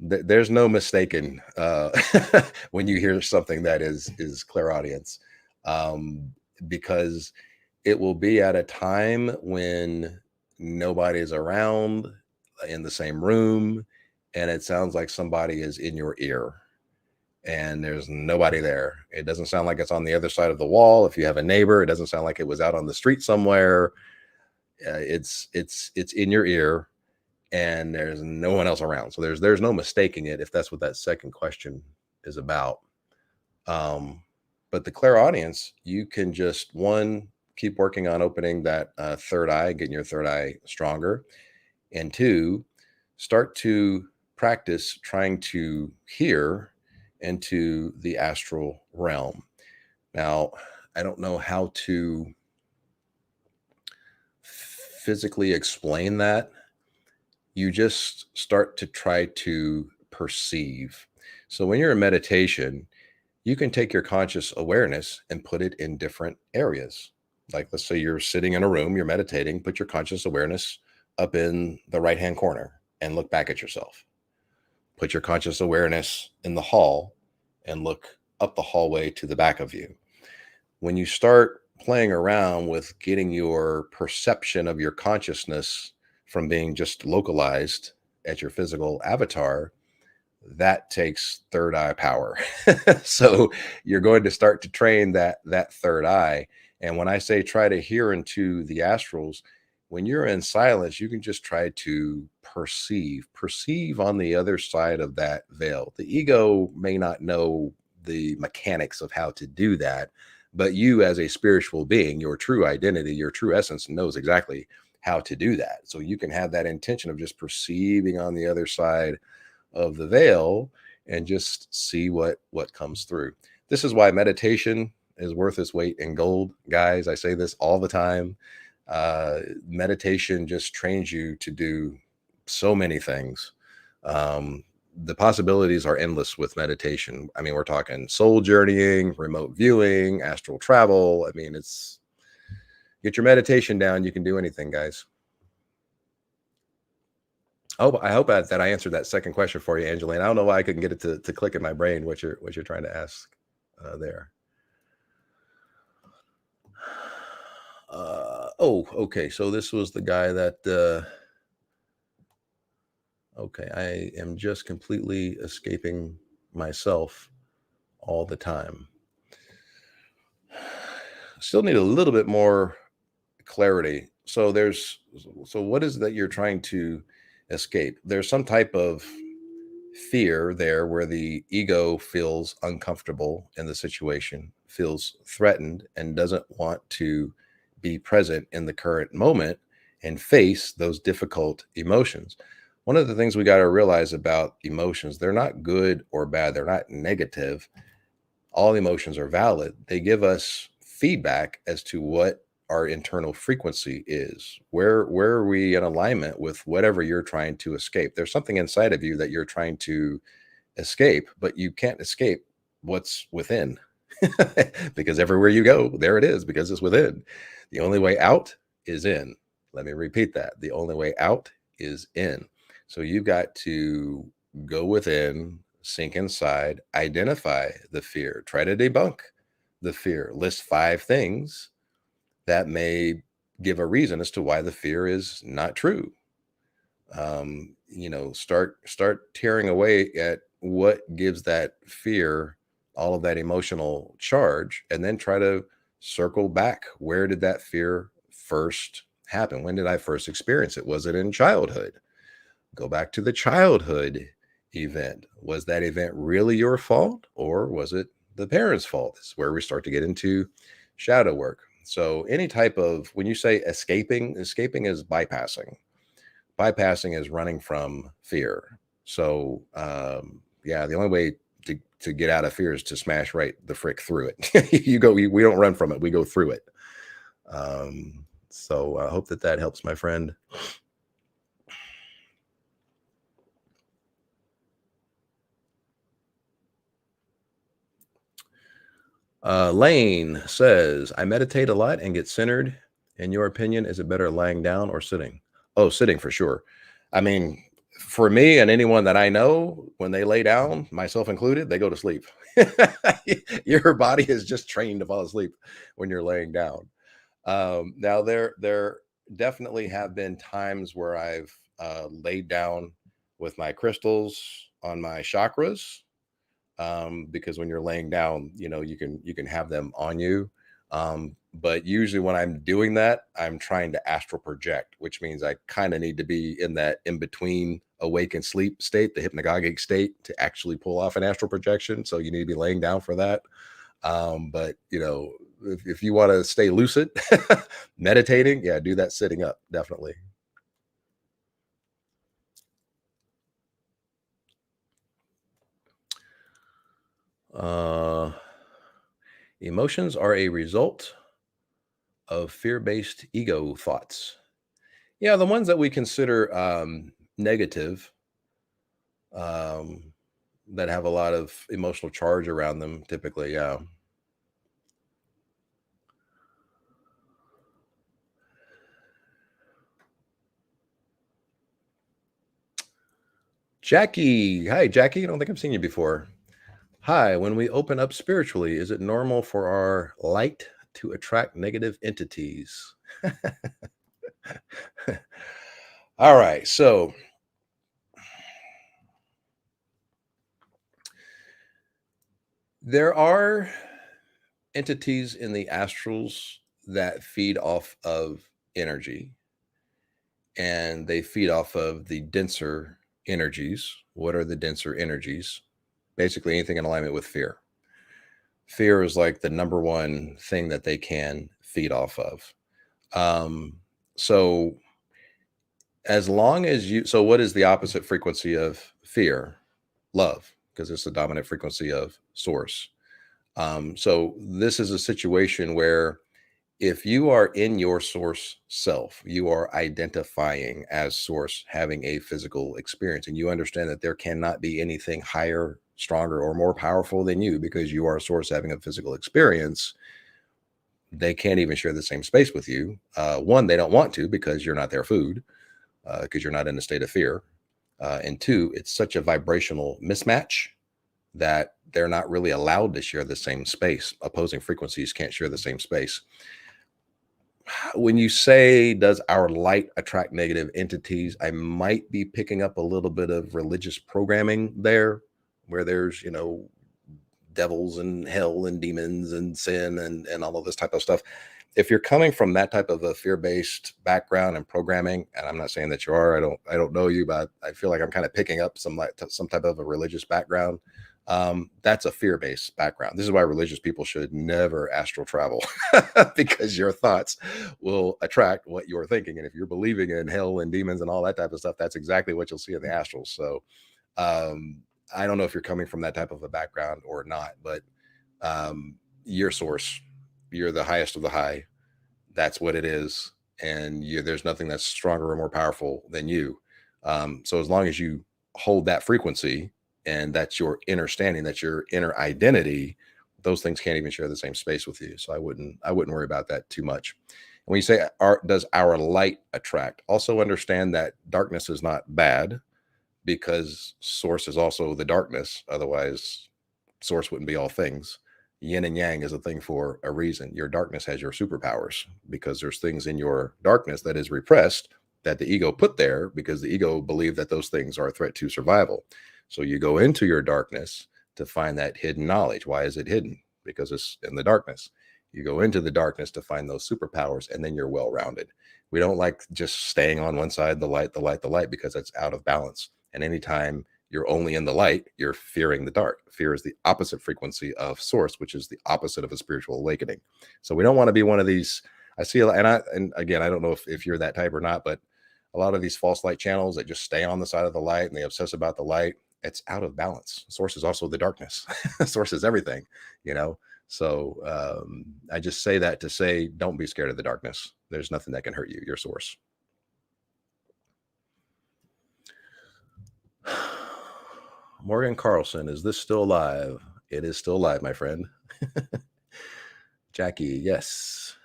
mistaking when you hear something that is clairaudience, because it will be at a time when nobody's around in the same room, and it sounds like somebody is in your ear and there's nobody there. It doesn't sound like it's on the other side of the wall. If you have a neighbor, it doesn't sound like it was out on the street somewhere. It's in your ear and there's no one else around. So there's no mistaking it if that's what that second question is about. But the clairaudience, you can just, one, keep working on opening that third eye, getting your third eye stronger, and two, start to practice trying to hear into the astral realm. Now, I don't know how to physically explain that. You just start to try to perceive. So when you're in meditation, you can take your conscious awareness and put it in different areas. Like, let's say you're sitting in a room, you're meditating, put your conscious awareness up in the right-hand corner and look back at yourself. Put your conscious awareness in the hall and look up the hallway to the back of you. When you start playing around with getting your perception of your consciousness from being just localized at your physical avatar, that takes third eye power. So you're going to start to train that third eye. And when I say try to hear into the astrals, when you're in silence, you can just try to perceive on the other side of that veil. The ego may not know the mechanics of how to do that. But you, as a spiritual being, your true identity, your true essence, knows exactly how to do that. So you can have that intention of just perceiving on the other side of the veil and just see what comes through. This is why meditation is worth its weight in gold, guys. I say this all the time. Meditation just trains you to do so many things. The possibilities are endless with meditation. I mean, we're talking soul journeying, remote viewing, astral travel. I mean, it's get your meditation down, you can do anything, guys. Oh, I hope that I answered that second question for you, Angeline. I don't know why I couldn't get it to click in my brain what you're trying to ask there. Oh, okay. So this was the guy that. Okay, I am just completely escaping myself all the time. Still need a little bit more clarity. So what is it that you're trying to escape? There's some type of fear there where the ego feels uncomfortable in the situation, feels threatened, and doesn't want to be present in the current moment and face those difficult emotions. One of the things we got to realize about emotions, they're not good or bad, they're not negative. All emotions are valid. They give us feedback as to what our internal frequency is. Where are we in alignment with whatever you're trying to escape? There's something inside of you that you're trying to escape, but you can't escape what's within. Because everywhere you go, there it is, because it's within. The only way out is in. Let me repeat that. The only way out is in. So you've got to go within, sink inside, identify the fear, try to debunk the fear, list 5 things that may give a reason as to why the fear is not true. Start tearing away at what gives that fear all of that emotional charge, and then try to circle back. Where did that fear first happen? When did I first experience it? Was it in childhood? Go back to the childhood event. Was that event really your fault, or was it the parents' fault? This is where we start to get into shadow work. So any type of, when you say escaping is bypassing. Bypassing is running from fear. So yeah, the only way to get out of fear is to smash right the frick through it. We don't run from it, we go through it. So I hope that helps, my friend. Lane says, I meditate a lot and get centered. In your opinion, is it better lying down or sitting? Oh, sitting for sure. I mean, for me and anyone that I know, when they lay down, myself included, they go to sleep. Your body is just trained to fall asleep when you're laying down. Now, there definitely have been times where I've laid down with my crystals on my chakras, because when you're laying down, you can have them on you. But usually when I'm doing that, I'm trying to astral project, which means I kind of need to be in that in between awake and sleep state, the hypnagogic state, to actually pull off an astral projection. So you need to be laying down for that. But if you want to stay lucid, meditating, yeah, do that sitting up, definitely. Uh, Emotions are a result of fear-based ego thoughts. Yeah, the ones that we consider negative, um, that have a lot of emotional charge around them, typically, yeah. Jackie, hi, Jackie. I don't think I've seen you before. Hi, when we open up spiritually, is it normal for our light to attract negative entities? All right, so there are entities in the astrals that feed off of energy, and they feed off of the denser energies. What are the denser energies? Basically, anything in alignment with fear. Fear is like the number one thing that they can feed off of. Um, so as long as you, so what is the opposite frequency of fear? Love, because it's the dominant frequency of source. So this is a situation where if you are in your source self, you are identifying as source, having a physical experience, and you understand that there cannot be anything higher, stronger, or more powerful than you because you are a source having a physical experience. They can't even share the same space with you. One, they don't want to because you're not their food, because you're not in a state of fear. And two, it's such a vibrational mismatch that they're not really allowed to share the same space. Opposing frequencies can't share the same space. When you say, does our light attract negative entities? I might be picking up a little bit of religious programming there, where there's, devils and hell and demons and sin and all of this type of stuff. If you're coming from that type of a fear-based background and programming, and I'm not saying that you are, I don't know you, but I feel like I'm kind of picking up some type of a religious background. That's a fear-based background. This is why religious people should never astral travel because your thoughts will attract what you're thinking. And if you're believing in hell and demons and all that type of stuff, that's exactly what you'll see in the astrals. So I don't know if you're coming from that type of a background or not, but your source, you're the highest of the high. That's what it is. And there's nothing that's stronger or more powerful than you. So as long as you hold that frequency, and that's your inner standing, that's your inner identity, those things can't even share the same space with you. So I wouldn't worry about that too much. And when you say, does our light attract? Also understand that darkness is not bad, because source is also the darkness. Otherwise, source wouldn't be all things. Yin and yang is a thing for a reason. Your darkness has your superpowers because there's things in your darkness that is repressed that the ego put there because the ego believed that those things are a threat to survival. So you go into your darkness to find that hidden knowledge. Why is it hidden? Because it's in the darkness. You go into the darkness to find those superpowers, and then you're well-rounded. We don't like just staying on one side, the light, because it's out of balance. And anytime you're only in the light, you're fearing the dark. Fear is the opposite frequency of source, which is the opposite of a spiritual awakening. So we don't want to be one of these. I see, and again, I don't know if you're that type or not, but a lot of these false light channels that just stay on the side of the light and they obsess about the light, it's out of balance. Source is also the darkness. Source is everything, So I just say that to say, don't be scared of the darkness. There's nothing that can hurt you. Your source. Morgan Carlson, is this still live? It is still live, my friend. Jackie, yes.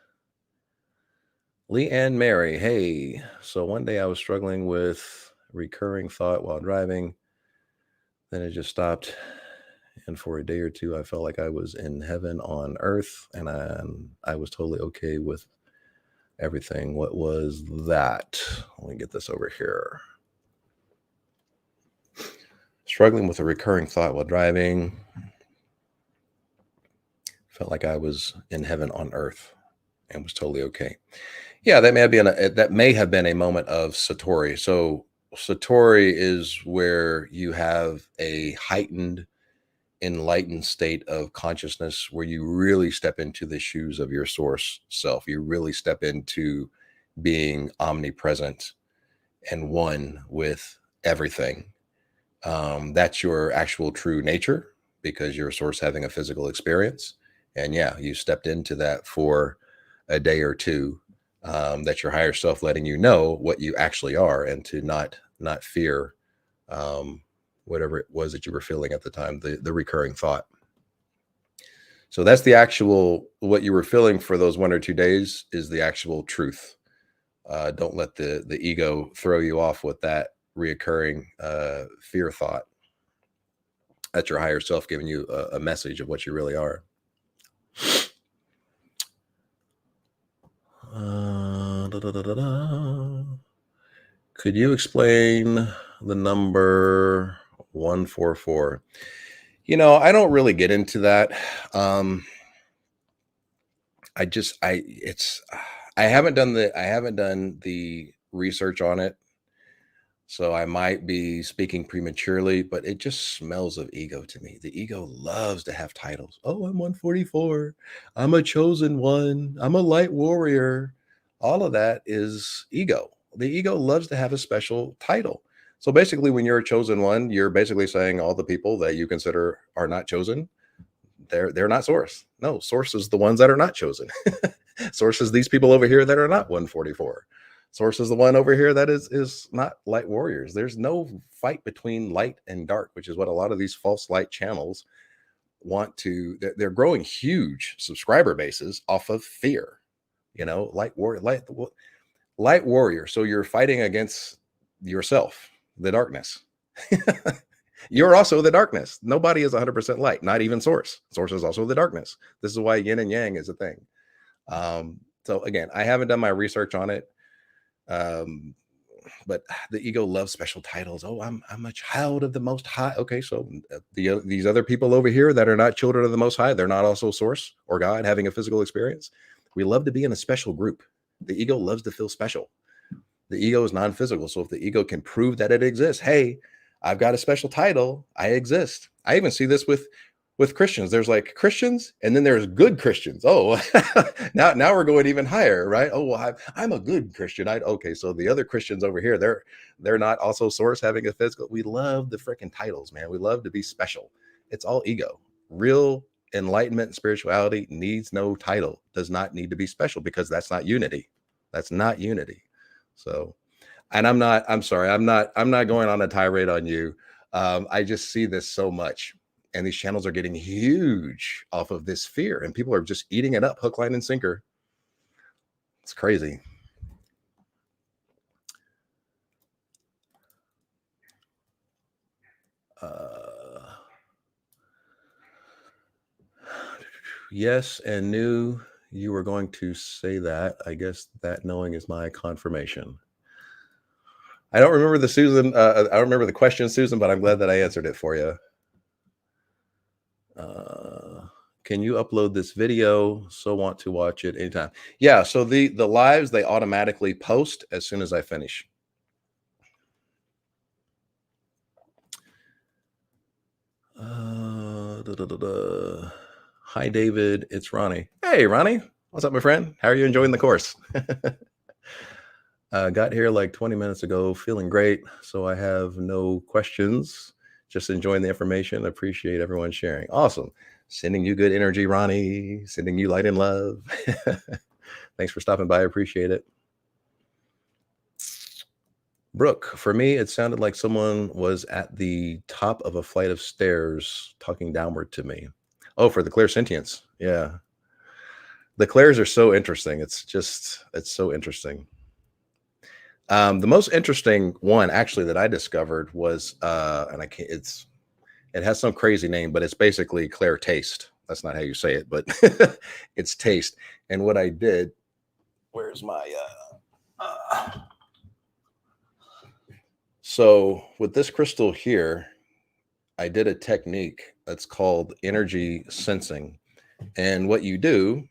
Lee Ann Mary, hey. So one day I was struggling with recurring thought while driving. Then it just stopped. And for a day or two, I felt like I was in heaven on earth. And I was totally okay with everything. What was that? Let me get this over here. Struggling with a recurring thought while driving. Felt like I was in heaven on earth and was totally okay. Yeah, that may have been a moment of Satori. So Satori is where you have a heightened, enlightened state of consciousness where you really step into the shoes of your source self. You really step into being omnipresent and one with everything. That's your actual true nature because you're a source having a physical experience. And yeah, you stepped into that for a day or two. That's your higher self letting you know what you actually are, and to not fear whatever it was that you were feeling at the time, the recurring thought. So that's the actual, what you were feeling for those 1 or 2 days is the actual truth. Don't let the ego throw you off with that reoccurring fear thought. That's your higher self giving you a message of what you really are. Could you explain the number 144? I don't really get into that. I haven't done the research on it. So I might be speaking prematurely, but it just smells of ego to me. The ego loves to have titles. Oh, I'm 144. I'm a chosen one. I'm a light warrior. All of that is ego. The ego loves to have a special title. So basically, when you're a chosen one, you're basically saying all the people that you consider are not chosen, they're not source. No, source is the ones that are not chosen. Source is these people over here that are not 144. Source is the one over here that is not light warriors. There's no fight between light and dark, which is what a lot of these false light channels want to. They're growing huge subscriber bases off of fear. You know, light warrior. So you're fighting against yourself, the darkness. You're also the darkness. Nobody is 100% light, not even source. Source is also the darkness. This is why yin and yang is a thing. So again, I haven't done my research on it. But the ego loves special titles. Oh, I'm a child of the Most High. Okay, so these other people over here that are not children of the Most High, they're not also source or God having a physical experience. We love to be in a special group. The ego loves to feel special. The ego is non-physical. So if the ego can prove that it exists, hey, I've got a special title. I exist. I even see this with Christians. There's like Christians, and then there's good Christians. Oh, now we're going even higher, right? Oh, well, I'm a good Christian. Okay, so the other Christians over here, they're not also source having a physical. We love the freaking titles, man. We love to be special. It's all ego. Real enlightenment and spirituality needs no title. Does not need to be special because that's not unity. That's not unity. So, and I'm sorry, I'm not going on a tirade on you. I just see this so much, and these channels are getting huge off of this fear, and people are just eating it up, hook, line, and sinker. It's crazy. Yes, and knew you were going to say that. I guess that knowing is my confirmation. I don't remember the Susan. I don't remember the question, Susan, but I'm glad that I answered it for you. Can you upload this video? So want to watch it anytime. Yeah. So the lives, they automatically post as soon as I finish. Hi, David. It's Ronnie. Hey, Ronnie. What's up, my friend? How are you enjoying the course? Got here like 20 minutes ago, feeling great. So I have no questions. Just enjoying the information. Appreciate everyone sharing. Awesome. Sending you good energy, Ronnie. Sending you light and love. Thanks for stopping by. I appreciate it. Brooke, for me, it sounded like someone was at the top of a flight of stairs talking downward to me. Oh, for the clairsentience. Yeah. The clairs are so interesting. It's so interesting. The most interesting one actually that I discovered was, and it has some crazy name, but it's basically clair taste. That's not how you say it, but it's taste. And what I did, where's my, so with this crystal here, I did a technique that's called energy sensing. And what you do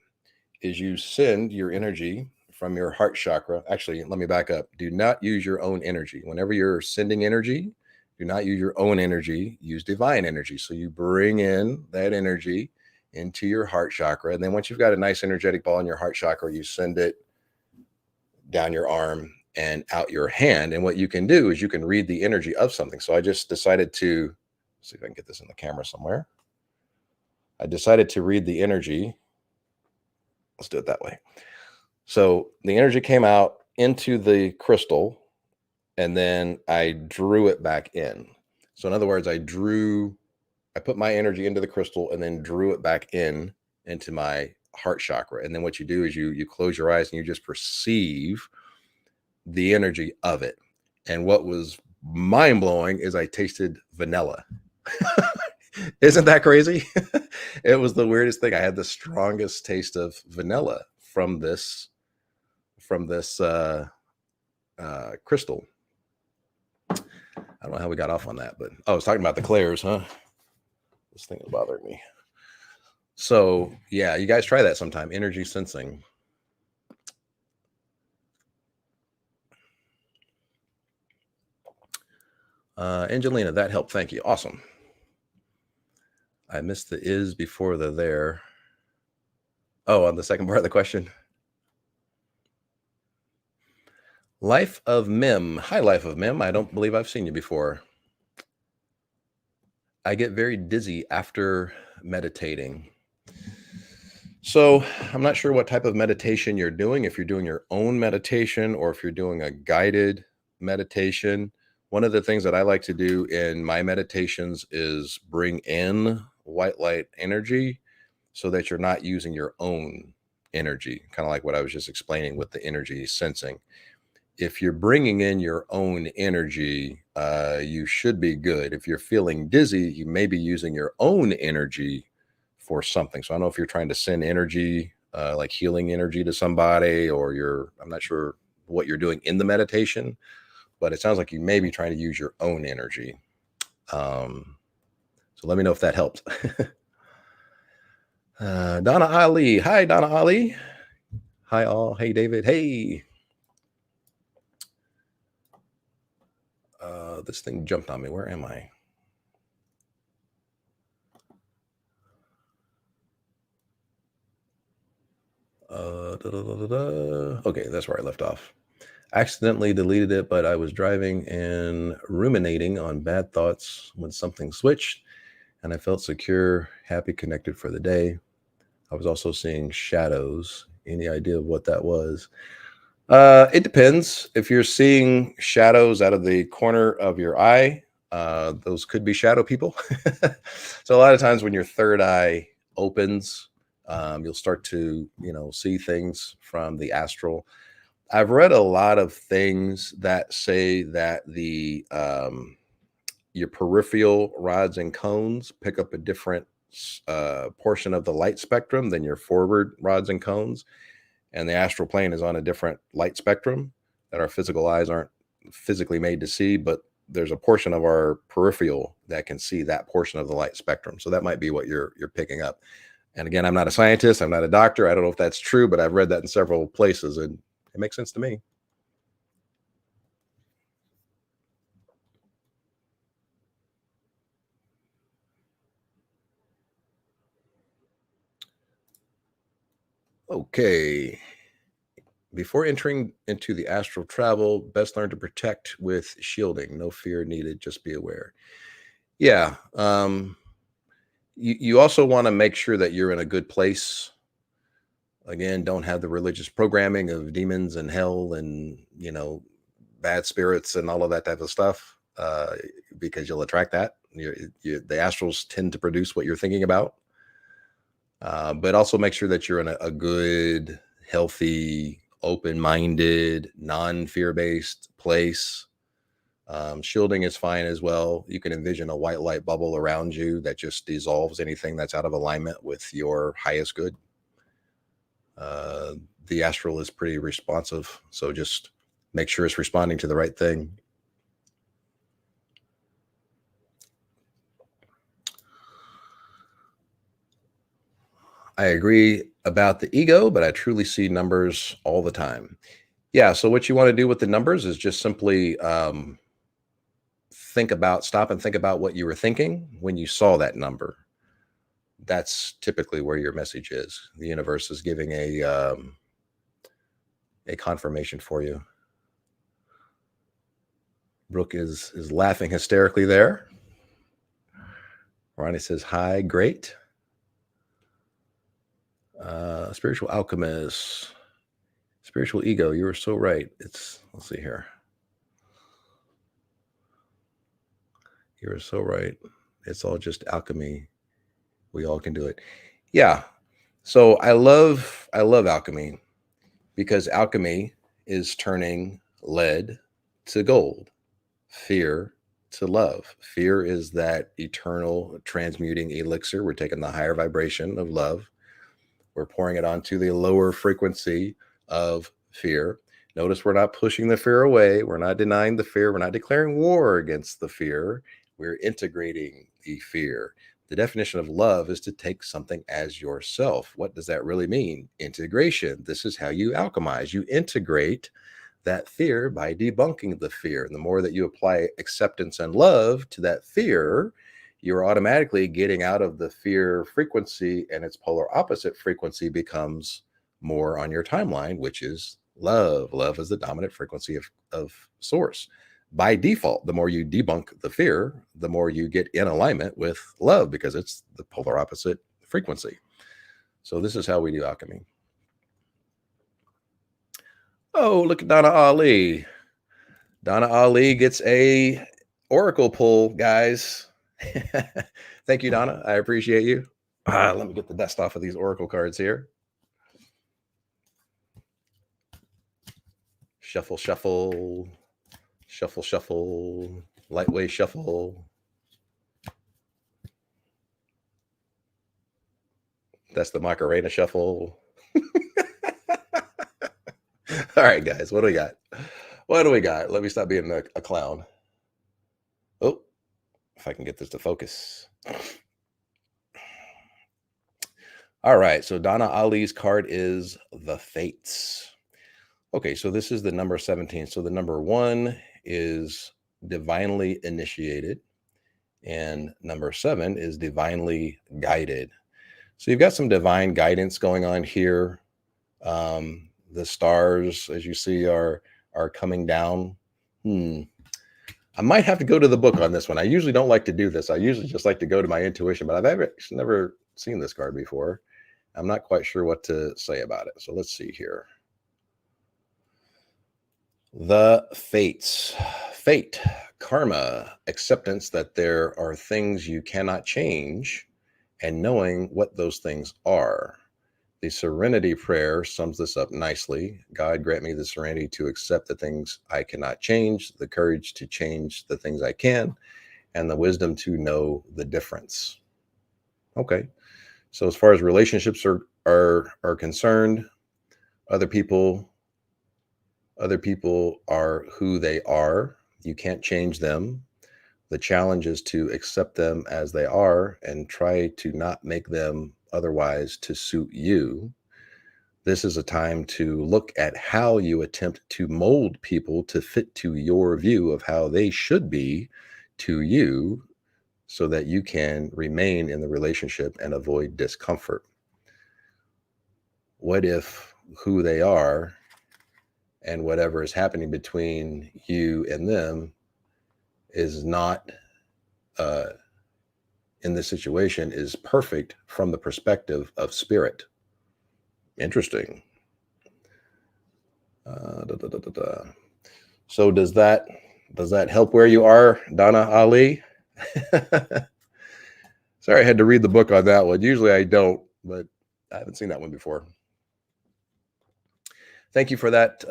is you send your energy from your heart chakra. Actually, let me back up. Do not use your own energy. Whenever you're sending energy, do not use your own energy, use divine energy. So you bring in that energy into your heart chakra. And then once you've got a nice energetic ball in your heart chakra, you send it down your arm and out your hand. And what you can do is you can read the energy of something. So I just decided to see if I can get this in the camera somewhere. I decided to read the energy. Let's do it that way. So the energy came out into the crystal, and then I drew it back in. So in other words, I put my energy into the crystal and then drew it back in into my heart chakra. And then what you do is you close your eyes and you just perceive the energy of it. And what was mind blowing is I tasted vanilla. Isn't that crazy? It was the weirdest thing. I had the strongest taste of vanilla from this crystal. I don't know how we got off on that, but I was talking about the clairs, huh? This thing is bothering me. So yeah, you guys try that sometime. Energy sensing. Angelina, that helped. Thank you. Awesome. I missed the is before the there. Oh, on the second part of the question. Life of Mim. Hi, Life of Mim. I don't believe I've seen you before. I get very dizzy after meditating. So I'm not sure what type of meditation you're doing, if you're doing your own meditation or if you're doing a guided meditation. One of the things that I like to do in my meditations is bring in white light energy so that you're not using your own energy, kind of like what I was just explaining with the energy sensing. If you're bringing in your own energy, you should be good. If you're feeling dizzy, you may be using your own energy for something. So I don't know if you're trying to send energy, like healing energy to somebody, or I'm not sure what you're doing in the meditation, but it sounds like you may be trying to use your own energy. So let me know if that helped. Donna Ali. Hi, Donna Ali. Hi, all. Hey, David. Hey. This thing jumped on me. Where am I? Okay, that's where I left off. Accidentally deleted it, but I was driving and ruminating on bad thoughts when something switched, and I felt secure, happy, connected for the day. I was also seeing shadows. Any idea of what that was? It depends. If you're seeing shadows out of the corner of your eye, those could be shadow people. So a lot of times when your third eye opens, you'll start to, see things from the astral. I've read a lot of things that say that your peripheral rods and cones pick up a different portion of the light spectrum than your forward rods and cones, and the astral plane is on a different light spectrum that our physical eyes aren't physically made to see, but there's a portion of our peripheral that can see that portion of the light spectrum. So that might be what you're picking up. And again, I'm not a scientist, I'm not a doctor. I don't know if that's true, but I've read that in several places and it makes sense to me. Okay. Before entering into the astral travel, best learn to protect with shielding. No fear needed, just be aware. Yeah. You also want to make sure that you're in a good place. Again, don't have the religious programming of demons and hell and, bad spirits and all of that type of stuff, because you'll attract that. The astrals tend to produce what you're thinking about. But also make sure that you're in a good, healthy, open-minded, non-fear-based place. Shielding is fine as well. You can envision a white light bubble around you that just dissolves anything that's out of alignment with your highest good. The astral is pretty responsive, so just make sure it's responding to the right thing. I agree about the ego, but I truly see numbers all the time. Yeah, so what you want to do with the numbers is just simply stop and think about what you were thinking when you saw that number. That's typically where your message is. The universe is giving a confirmation for you. Brooke is laughing hysterically there. Ronnie says, hi, great. Spiritual alchemist, spiritual ego. You were so right. Let's see here. You're so right. It's all just alchemy. We all can do it. Yeah. So I love alchemy because alchemy is turning lead to gold, fear to love. Fear is that eternal transmuting elixir. We're taking the higher vibration of love. We're pouring it onto the lower frequency of fear. Notice we're not pushing the fear away. We're not denying the fear. We're not declaring war against the fear. We're integrating the fear. The definition of love is to take something as yourself. What does that really mean? Integration. This is how you alchemize. You integrate that fear by debunking the fear. And the more that you apply acceptance and love to that fear, you're automatically getting out of the fear frequency, and its polar opposite frequency becomes more on your timeline, which is love. Love is the dominant frequency of source. By default, the more you debunk the fear, the more you get in alignment with love, because it's the polar opposite frequency. So this is how we do alchemy. Oh, look at Donna Ali. Donna Ali gets a oracle pull, guys. Thank you, Donna. I appreciate you. Let me get the dust off of these oracle cards here. Shuffle, shuffle, shuffle, shuffle, lightweight shuffle. That's the Macarena shuffle. All right, guys, what do we got? What do we got? Let me stop being a clown. Oh, if I can get this to focus. All right, so Donna Ali's card is the Fates. Okay, so this is the number 17. So the number 1 is divinely initiated, and number 7 is divinely guided. So you've got some divine guidance going on here. The stars, as you see, are coming down. I might have to go to the book on this one. I usually don't like to do this. I usually just like to go to my intuition, but I've never seen this card before. I'm not quite sure what to say about it. So let's see here. The Fates. Fate, karma, acceptance that there are things you cannot change, and knowing what those things are. The Serenity Prayer sums this up nicely. God, grant me the serenity to accept the things I cannot change, the courage to change the things I can, and the wisdom to know the difference. Okay. So as far as relationships are concerned, other people are who they are. You can't change them. The challenge is to accept them as they are and try to not make them otherwise to suit you. This is a time to look at how you attempt to mold people to fit to your view of how they should be to you, so that you can remain in the relationship and avoid discomfort. What if who they are and whatever is happening between you and them is not in this situation is perfect from the perspective of spirit? Interesting. So does that help where you are, Donna Ali? Sorry, I had to read the book on that one. Usually I don't, but I haven't seen that one before. Thank you for that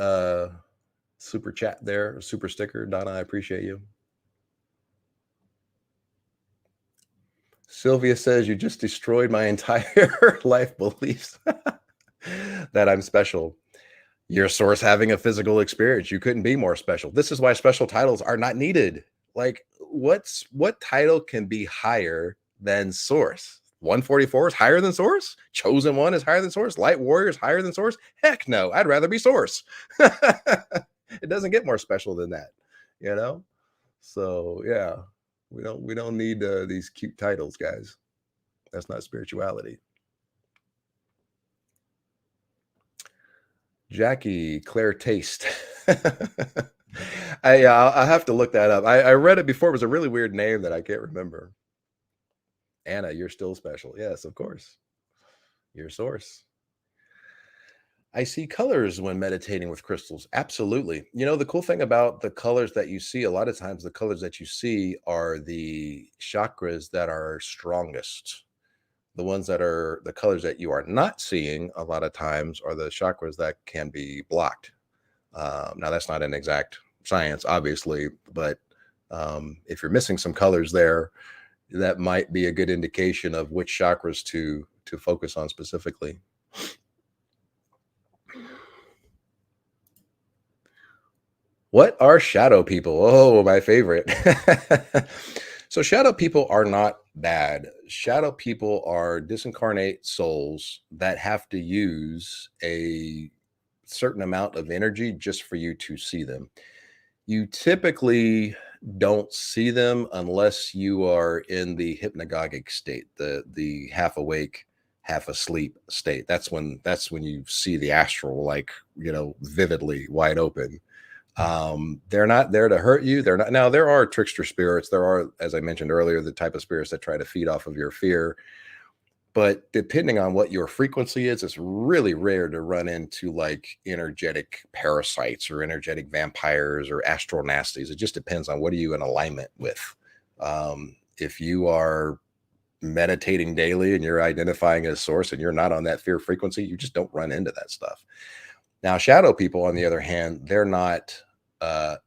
super chat there, super sticker, Donna. I appreciate you. Sylvia says, you just destroyed my entire life beliefs that I'm special. Your source having a physical experience. You couldn't be more special. This is why special titles are not needed. Like, what title can be higher than source? 144 is higher than source? Chosen One is higher than source? Light Warrior is higher than source? Heck no, I'd rather be source. It doesn't get more special than that, you know? So yeah, we don't need these cute titles, guys. That's not spirituality. Jackie Claire Taste. I have to look that up. I read it before. It was a really weird name that I can't remember. Anna, you're still special. Yes, of course. Your source. I see colors when meditating with crystals. Absolutely. You know, the cool thing about the colors that you see, a lot of times the colors that you see are the chakras that are strongest. The ones that are the colors that you are not seeing a lot of times are the chakras that can be blocked. Now, that's not an exact science, obviously, but if you're missing some colors there, that might be a good indication of which chakras to focus on specifically. What are shadow people? Oh, my favorite. So shadow people are not bad. Shadow people are disincarnate souls that have to use a certain amount of energy just for you to see them. You typically don't see them unless you are in the hypnagogic state, the half awake, half asleep state. That's when you see the astral, like, vividly wide open. They're not there to hurt you. They're not. Now, there are trickster spirits. There are, as I mentioned earlier, the type of spirits that try to feed off of your fear. But depending on what your frequency is, it's really rare to run into like energetic parasites or energetic vampires or astral nasties. It just depends on what are you in alignment with. If you are meditating daily and you're identifying a source and you're not on that fear frequency, you just don't run into that stuff. Now, shadow people, on the other hand, they're not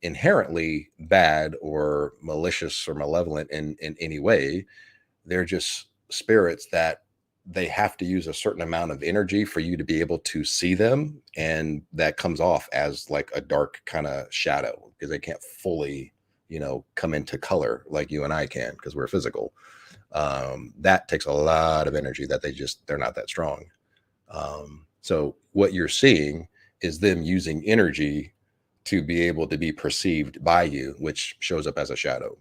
inherently bad or malicious or malevolent in any way. They're just spirits that they have to use a certain amount of energy for you to be able to see them. And that comes off as like a dark kind of shadow because they can't fully, come into color like you and I can because we're physical. That takes a lot of energy that they're not that strong. So what you're seeing is them using energy to be able to be perceived by you, which shows up as a shadow.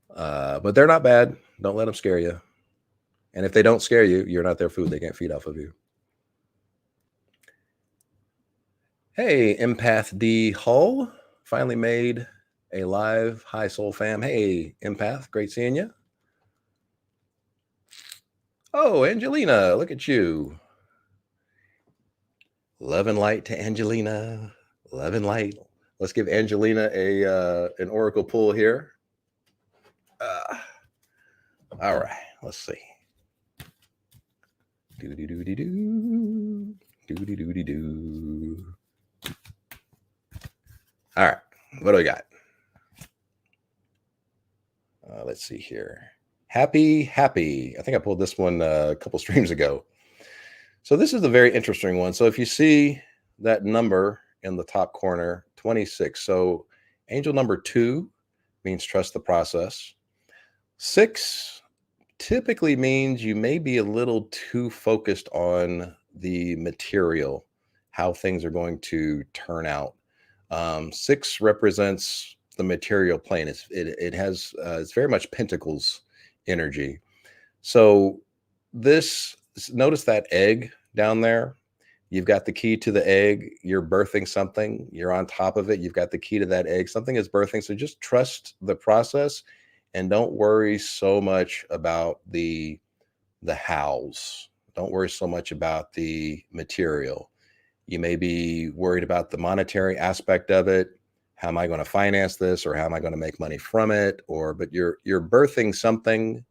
But they're not bad. Don't let them scare you. And if they don't scare you, you're not their food. They can't feed off of you. Hey, Empath D Hull finally made a live. Hi, Soul Fam. Hey, Empath. Great seeing you. Oh, Angelina, look at you. Love and light to Angelina. Love and light. Let's give Angelina an oracle pull here. All right, let's see. Do-de-do-de-do. Do-de-do-de-do. All right, what do we got? Let's see here. Happy. I think I pulled this one a couple streams ago. So this is a very interesting one. So if you see that number in the top corner, 26. So angel number 2 means trust the process. 6 typically means you may be a little too focused on the material, how things are going to turn out. 6 represents the material plane. It's very much Pentacles energy. So notice that egg down there. You've got the key to the egg. You're birthing something. You're on top of it. You've got the key to that egg. Something is birthing. So just trust the process and don't worry so much about the hows. Don't worry so much about the material. You may be worried about the monetary aspect of it. How am I going to finance this, or how am I going to make money from it? But you're birthing something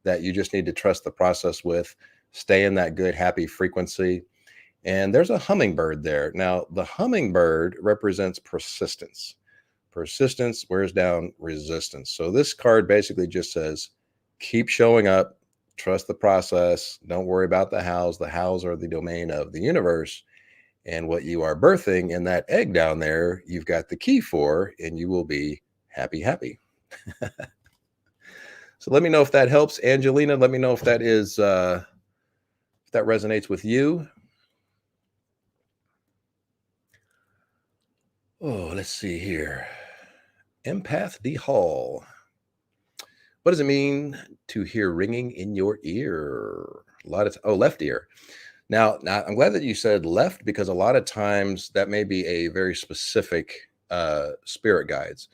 that you just need to trust the process with. Stay in that good, happy frequency. And there's a hummingbird there. Now, the hummingbird represents persistence. Persistence wears down resistance. So this card basically just says, keep showing up, trust the process. Don't worry about the hows. The hows are the domain of the universe. And what you are birthing in that egg down there, you've got the key for, and you will be happy. So let me know if that helps, Angelina. Let me know if that is if that resonates with you. Oh, let's see here. Empath D Hall. What does it mean to hear ringing in your ear? Left ear. Now, I'm glad that you said left, because a lot of times that may be a very specific spirit guides.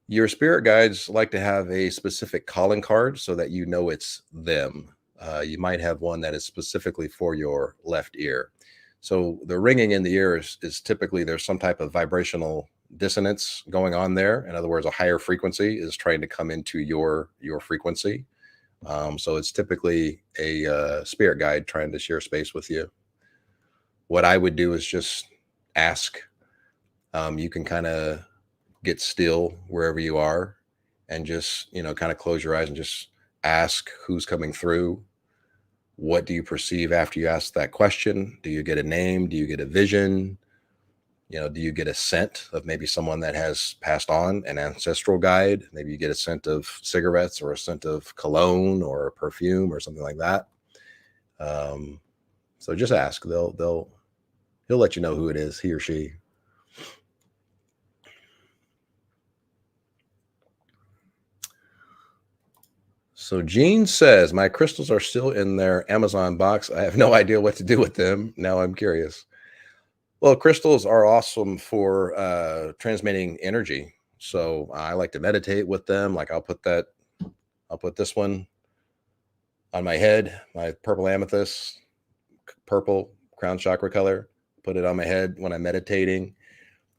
Your spirit guides like to have a specific calling card so that you know it's them. You might have one that is specifically for your left ear. So the ringing in the ear is typically there's some type of vibrational dissonance going on there. In other words, a higher frequency is trying to come into your frequency. So it's typically a spirit guide trying to share space with you. What I would do is just ask. You can kind of get still wherever you are and just, kind of close your eyes and just ask who's coming through. What do you perceive after you ask that question? Do you get a name? Do you get a vision? Do you get a scent of maybe someone that has passed on, an ancestral guide? Maybe you get a scent of cigarettes or a scent of cologne or a perfume or something like that. So just ask. He'll let you know who it is, he or she. So Gene says, my crystals are still in their Amazon box. I have no idea what to do with them. Now I'm curious. Well, crystals are awesome for transmitting energy. So I like to meditate with them. Like I'll put this one on my head, my purple amethyst, purple crown chakra color, put it on my head when I'm meditating.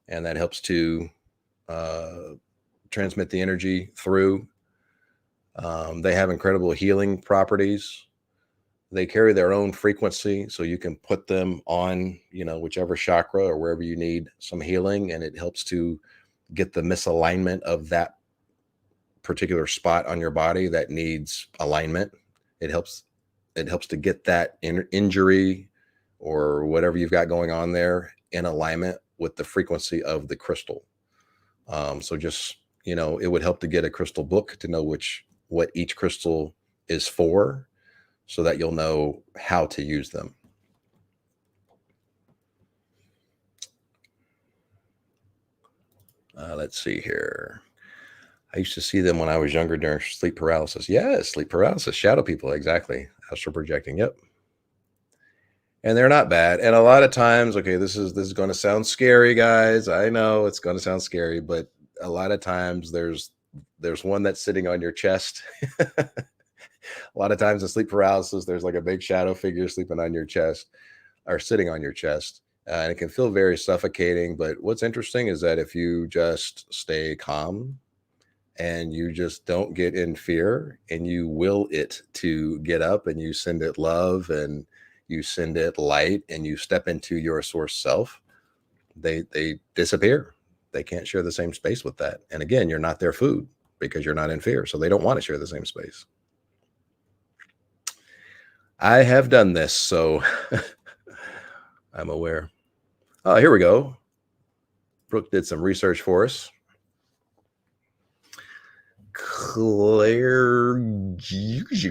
And that helps to transmit the energy through. They have incredible healing properties. They carry their own frequency, so you can put them on, whichever chakra or wherever you need some healing, and it helps to get the misalignment of that particular spot on your body that needs alignment. It helps to get that injury or whatever you've got going on there in alignment with the frequency of the crystal. So just, it would help to get a crystal book to know what each crystal is for, so that you'll know how to use them. Let's see here. I used to see them when I was younger during sleep paralysis. Yes, sleep paralysis, shadow people, exactly. Astral projecting, yep. And they're not bad. And a lot of times, okay, this is going to sound scary, guys. I know it's going to sound scary, but a lot of times there's one that's sitting on your chest. A lot of times in sleep paralysis, there's like a big shadow figure sleeping on your chest or sitting on your chest. And it can feel very suffocating. But what's interesting is that if you just stay calm and you just don't get in fear and you will it to get up, and you send it love and you send it light and you step into your source self, they disappear. They can't share the same space with that. And again, you're not their food because you're not in fear. So they don't want to share the same space. I have done this, so I'm aware. Oh, here we go. Brooke did some research for us. Claire Gugia.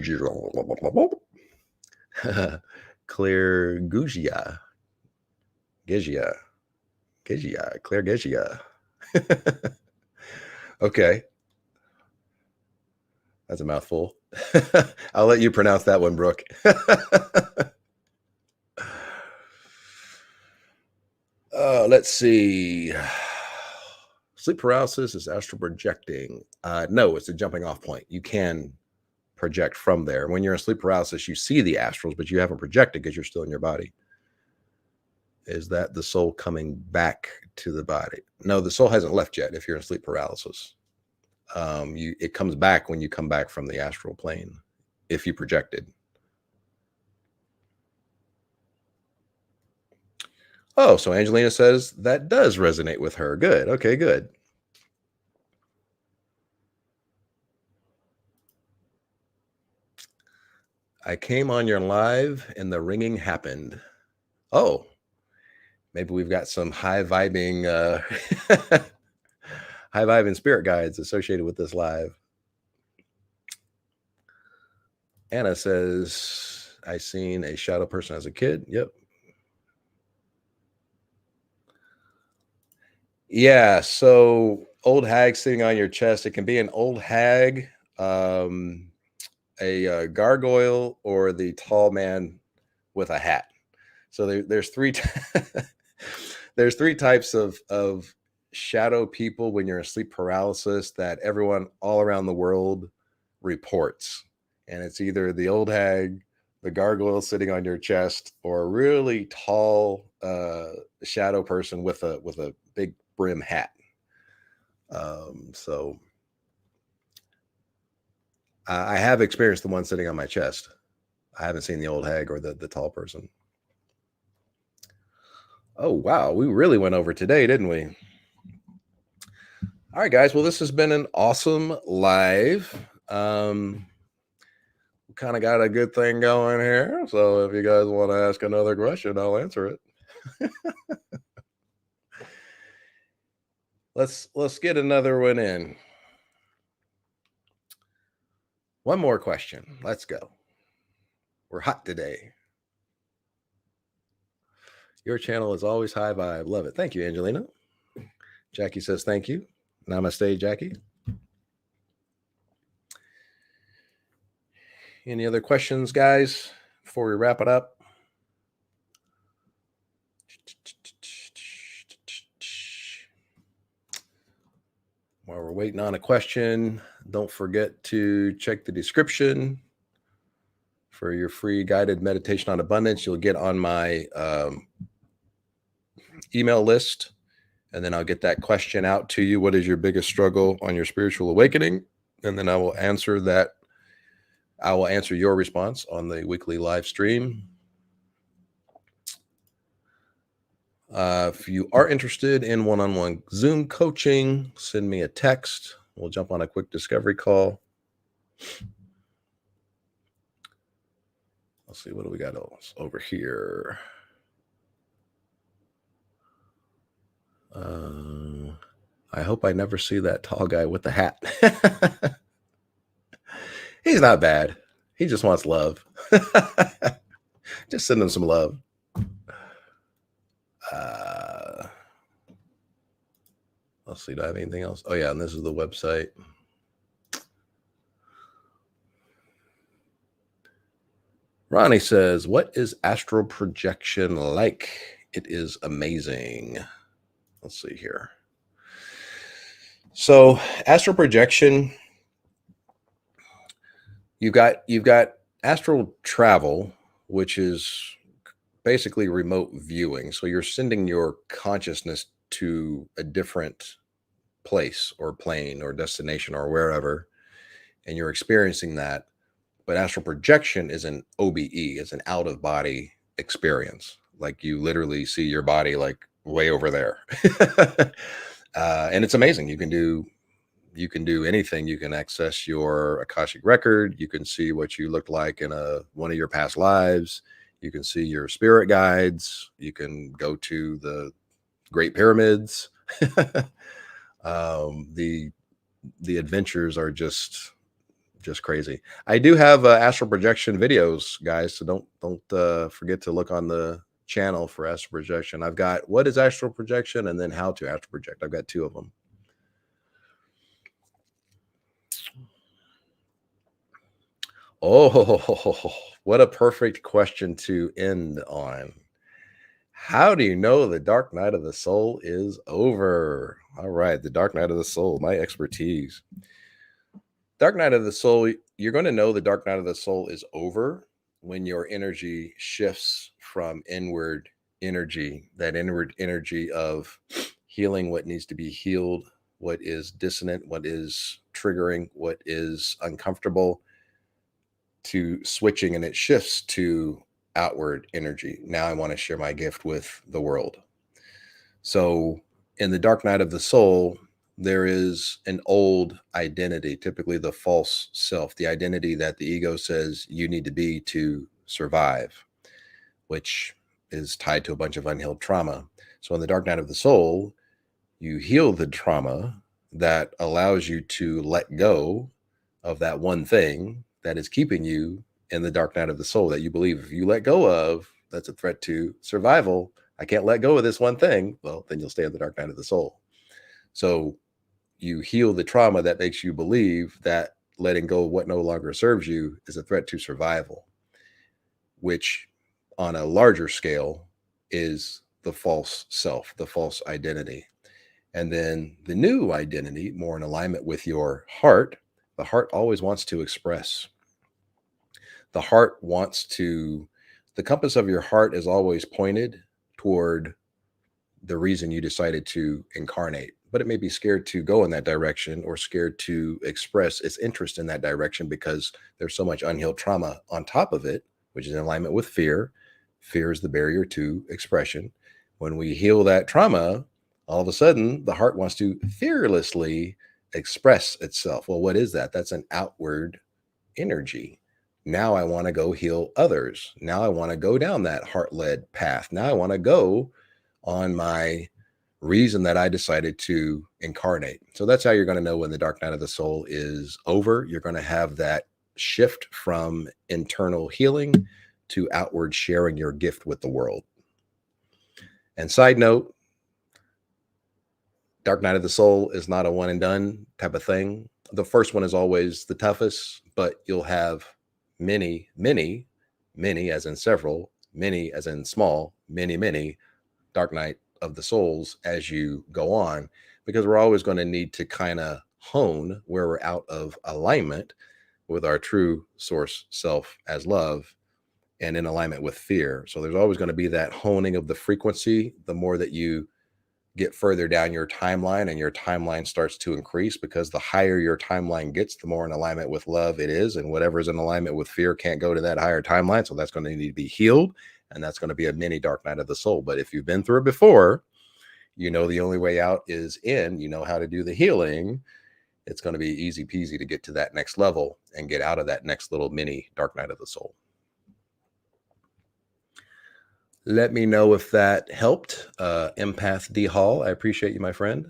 Claire Gegia. Okay. That's a mouthful. I'll let you pronounce that one, Brooke. Let's see. Sleep paralysis is astral projecting. No, it's a jumping off point. You can project from there. When you're in sleep paralysis, you see the astrals, but you haven't projected because you're still in your body. Is that the soul coming back to the body? No, the soul hasn't left yet if you're in sleep paralysis. It comes back when you come back from the astral plane, if you projected. Oh, so Angelina says that does resonate with her. Good. Okay, good. I came on your live and the ringing happened. Oh, maybe we've got some high vibing high vibing spirit guides associated with this live. Anna says, I seen a shadow person as a kid. Yep. Yeah, so old hag sitting on your chest. It can be an old hag, a gargoyle, or the tall man with a hat. So there's three there's three types of shadow people when you're in sleep paralysis that everyone all around the world reports. And it's either the old hag, the gargoyle sitting on your chest, or a really tall shadow person with a big brim hat. So I have experienced the one sitting on my chest. I haven't seen the old hag or the tall person. Oh, wow. We really went over today, didn't we? All right, guys. Well, this has been an awesome live. We kind of got a good thing going here. So if you guys want to ask another question, I'll answer it. Let's get another one in. One more question. Let's go. We're hot today. Your channel is always high vibe. Love it. Thank you, Angelina. Jackie says thank you. Namaste, Jackie. Any other questions, guys, before we wrap it up? While we're waiting on a question, don't forget to check the description for your free guided meditation on abundance. You'll get on my email list, and then I'll get that question out to you. What is your biggest struggle on your spiritual awakening? And then I will answer that. I will answer your response on the weekly live stream. If you are interested in one-on-one Zoom coaching, send me a text. We'll jump on a quick discovery call. Let's see, what do we got over here? I hope I never see that tall guy with the hat. He's not bad. He just wants love. Just send him some love. Let's see, do I have anything else? Oh yeah, and this is the website. Ronnie says, what is astral projection like? It is amazing. Let's see here. So astral projection, you've got astral travel, which is basically remote viewing. So you're sending your consciousness to a different place or plane or destination or wherever, and you're experiencing that. But astral projection is an OBE, it's an out of body experience. Like you literally see your body like way over there. And it's amazing. You can do anything. You can access your Akashic record. You can see what you looked like in one of your past lives. You can see your spirit guides. You can go to the Great Pyramids. The adventures are just crazy. I do have astral projection videos, guys, so don't forget to look on the channel for astral projection. I've got what is astral projection and then how to astral project. I've got 2 of them. Oh, what a perfect question to end on. How do you know the dark night of the soul is over? All right, the dark night of the soul, my expertise. Dark night of the soul, you're going to know the dark night of the soul is over when your energy shifts from inward energy, that inward energy of healing what needs to be healed, what is dissonant, what is triggering, what is uncomfortable, to switching, and it shifts to outward energy. Now I want to share my gift with the world. So in the dark night of the soul, there is an old identity, typically the false self, the identity that the ego says you need to be to survive, which is tied to a bunch of unhealed trauma. So in the dark night of the soul, you heal the trauma that allows you to let go of that one thing that is keeping you in the dark night of the soul that you believe if you let go of, that's a threat to survival. I can't let go of this one thing. Well, then you'll stay in the dark night of the soul. So you heal the trauma that makes you believe that letting go of what no longer serves you is a threat to survival, which on a larger scale is the false self, the false identity. And then the new identity, more in alignment with your heart, the heart always wants to express. The heart wants to, the compass of your heart is always pointed toward the reason you decided to incarnate, but it may be scared to go in that direction or scared to express its interest in that direction because there's so much unhealed trauma on top of it, which is in alignment with fear. Fear is the barrier to expression. When we heal that trauma, all of a sudden the heart wants to fearlessly express itself. Well, what is that? That's an outward energy. Now I want to go heal others. Now I want to go down that heart-led path. Now I want to go on my reason that I decided to incarnate. So that's how you're going to know when the dark night of the soul is over. You're going to have that shift from internal healing to outward sharing your gift with the world. And side note, Dark Night of the Soul is not a one and done type of thing. The first one is always the toughest, but you'll have many, many, many as in several, many as in small, many Dark Night of the Souls as you go on, because we're always going to need to kind of hone where we're out of alignment with our true source self as love and in alignment with fear. So there's always going to be that honing of the frequency. The more that you get further down your timeline and your timeline starts to increase, because the higher your timeline gets, the more in alignment with love it is. And whatever's in alignment with fear can't go to that higher timeline. So that's going to need to be healed. And that's going to be a mini dark night of the soul. But if you've been through it before, you know the only way out is in, you know how to do the healing. It's going to be easy peasy to get to that next level and get out of that next little mini dark night of the soul. Let me know if that helped. Empath D Hall, I appreciate you, my friend.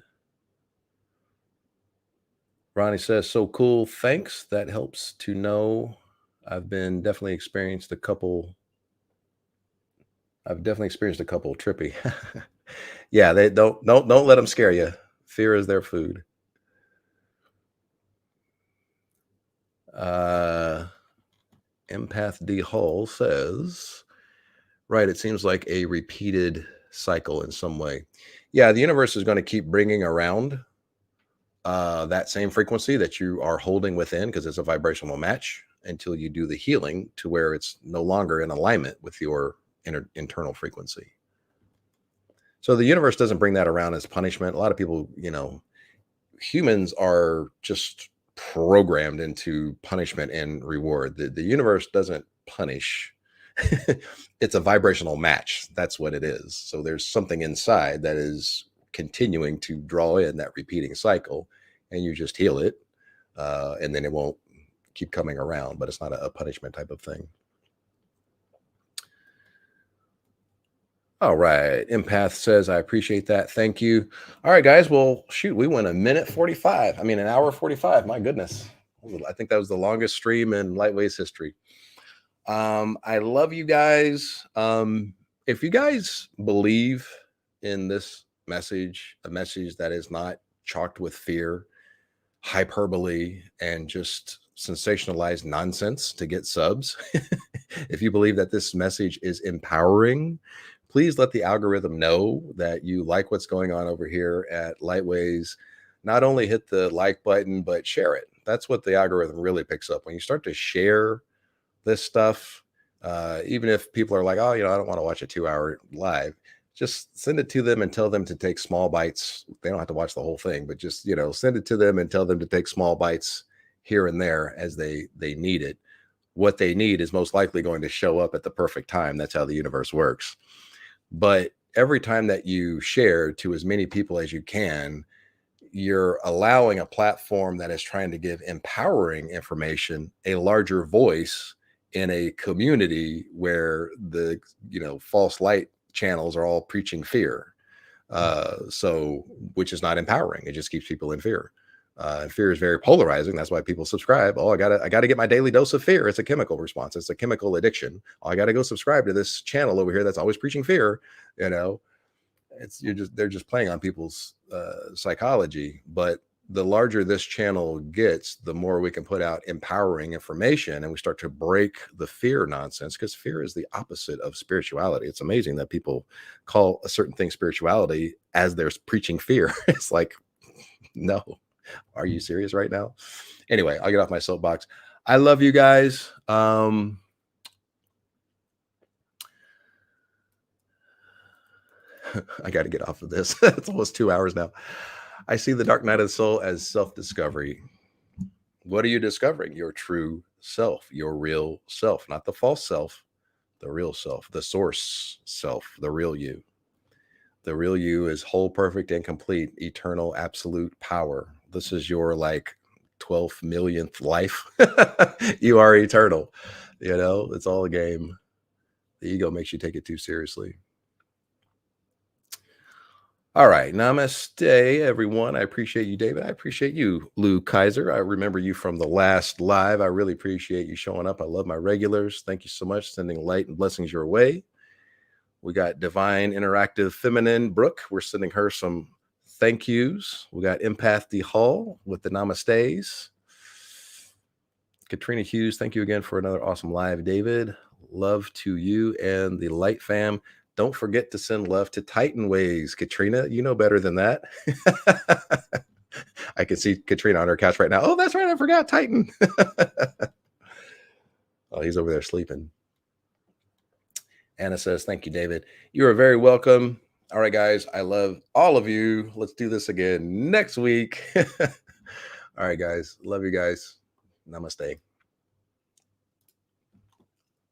Ronnie says, so cool. Thanks. That helps to know. I've definitely experienced a couple trippy. Yeah, they don't let them scare you. Fear is their food. Empath D Hall says, right, it seems like a repeated cycle in some way. Yeah, the universe is going to keep bringing around that same frequency that you are holding within, because it's a vibrational match, until you do the healing to where it's no longer in alignment with your internal frequency. So the universe doesn't bring that around as punishment. A lot of people, humans are just programmed into punishment and reward. The universe doesn't punish. It's a vibrational match. That's what it is. So there's something inside that is continuing to draw in that repeating cycle, and you just heal it, and then it won't keep coming around. But it's not a punishment type of thing. All right. Empath says, I appreciate that. Thank you. All right, guys. Well, shoot, we went 1:45. I mean, 1:45. My goodness. I think that was the longest stream in Lightwave's history. I love you guys. If you guys believe in this message, a message that is not chalked with fear, hyperbole, and just sensationalized nonsense to get subs, if you believe that this message is empowering, please let the algorithm know that you like what's going on over here at Lightwaves. Not only hit the like button, but share it. That's what the algorithm really picks up. When you start to share this stuff, even if people are like, oh, I don't want to watch a 2-hour live, just send it to them and tell them to take small bites. They don't have to watch the whole thing, but just, send it to them and tell them to take small bites here and there as they need it. What they need is most likely going to show up at the perfect time. That's how the universe works. But every time that you share to as many people as you can, you're allowing a platform that is trying to give empowering information a larger voice in a community where the false light channels are all preaching fear, which is not empowering. It just keeps people in fear. And fear is very polarizing. That's why people subscribe. Oh, I gotta get my daily dose of fear. It's a chemical response. It's a chemical addiction. Oh, I gotta go subscribe to this channel over here that's always preaching fear. They're just playing on people's psychology. But the larger this channel gets, the more we can put out empowering information, and we start to break the fear nonsense, because fear is the opposite of spirituality. It's amazing that people call a certain thing spirituality as they're preaching fear. It's like, no. Are you serious right now? Anyway, I'll get off my soapbox. I love you guys. I got to get off of this. It's almost 2 hours now. I see the dark night of the soul as self-discovery. What are you discovering? Your true self, your real self, not the false self, the real self, the source self, the real you. The real you is whole, perfect, and complete, eternal, absolute power. This is your 12th millionth life. You are eternal. It's all a game. The ego makes you take it too seriously. All right. Namaste, everyone. I appreciate you, David. I appreciate you, Lou Kaiser. I remember you from the last live. I really appreciate you showing up. I love my regulars. Thank you so much. Sending light and blessings your way. We got Divine Interactive Feminine Brooke. We're sending her some thank yous. We got Empath D Hull with the Namastes. Katrina Hughes, thank you again for another awesome live. David, love to you and the Light Fam. Don't forget to send love to Titan Ways. Katrina, you know better than that. I can see Katrina on her couch right now. Oh, that's right. I forgot Titan. Oh, he's over there sleeping. Anna says, thank you, David. You are very welcome. All right, guys. I love all of you. Let's do this again next week. All right, guys. Love you guys. Namaste.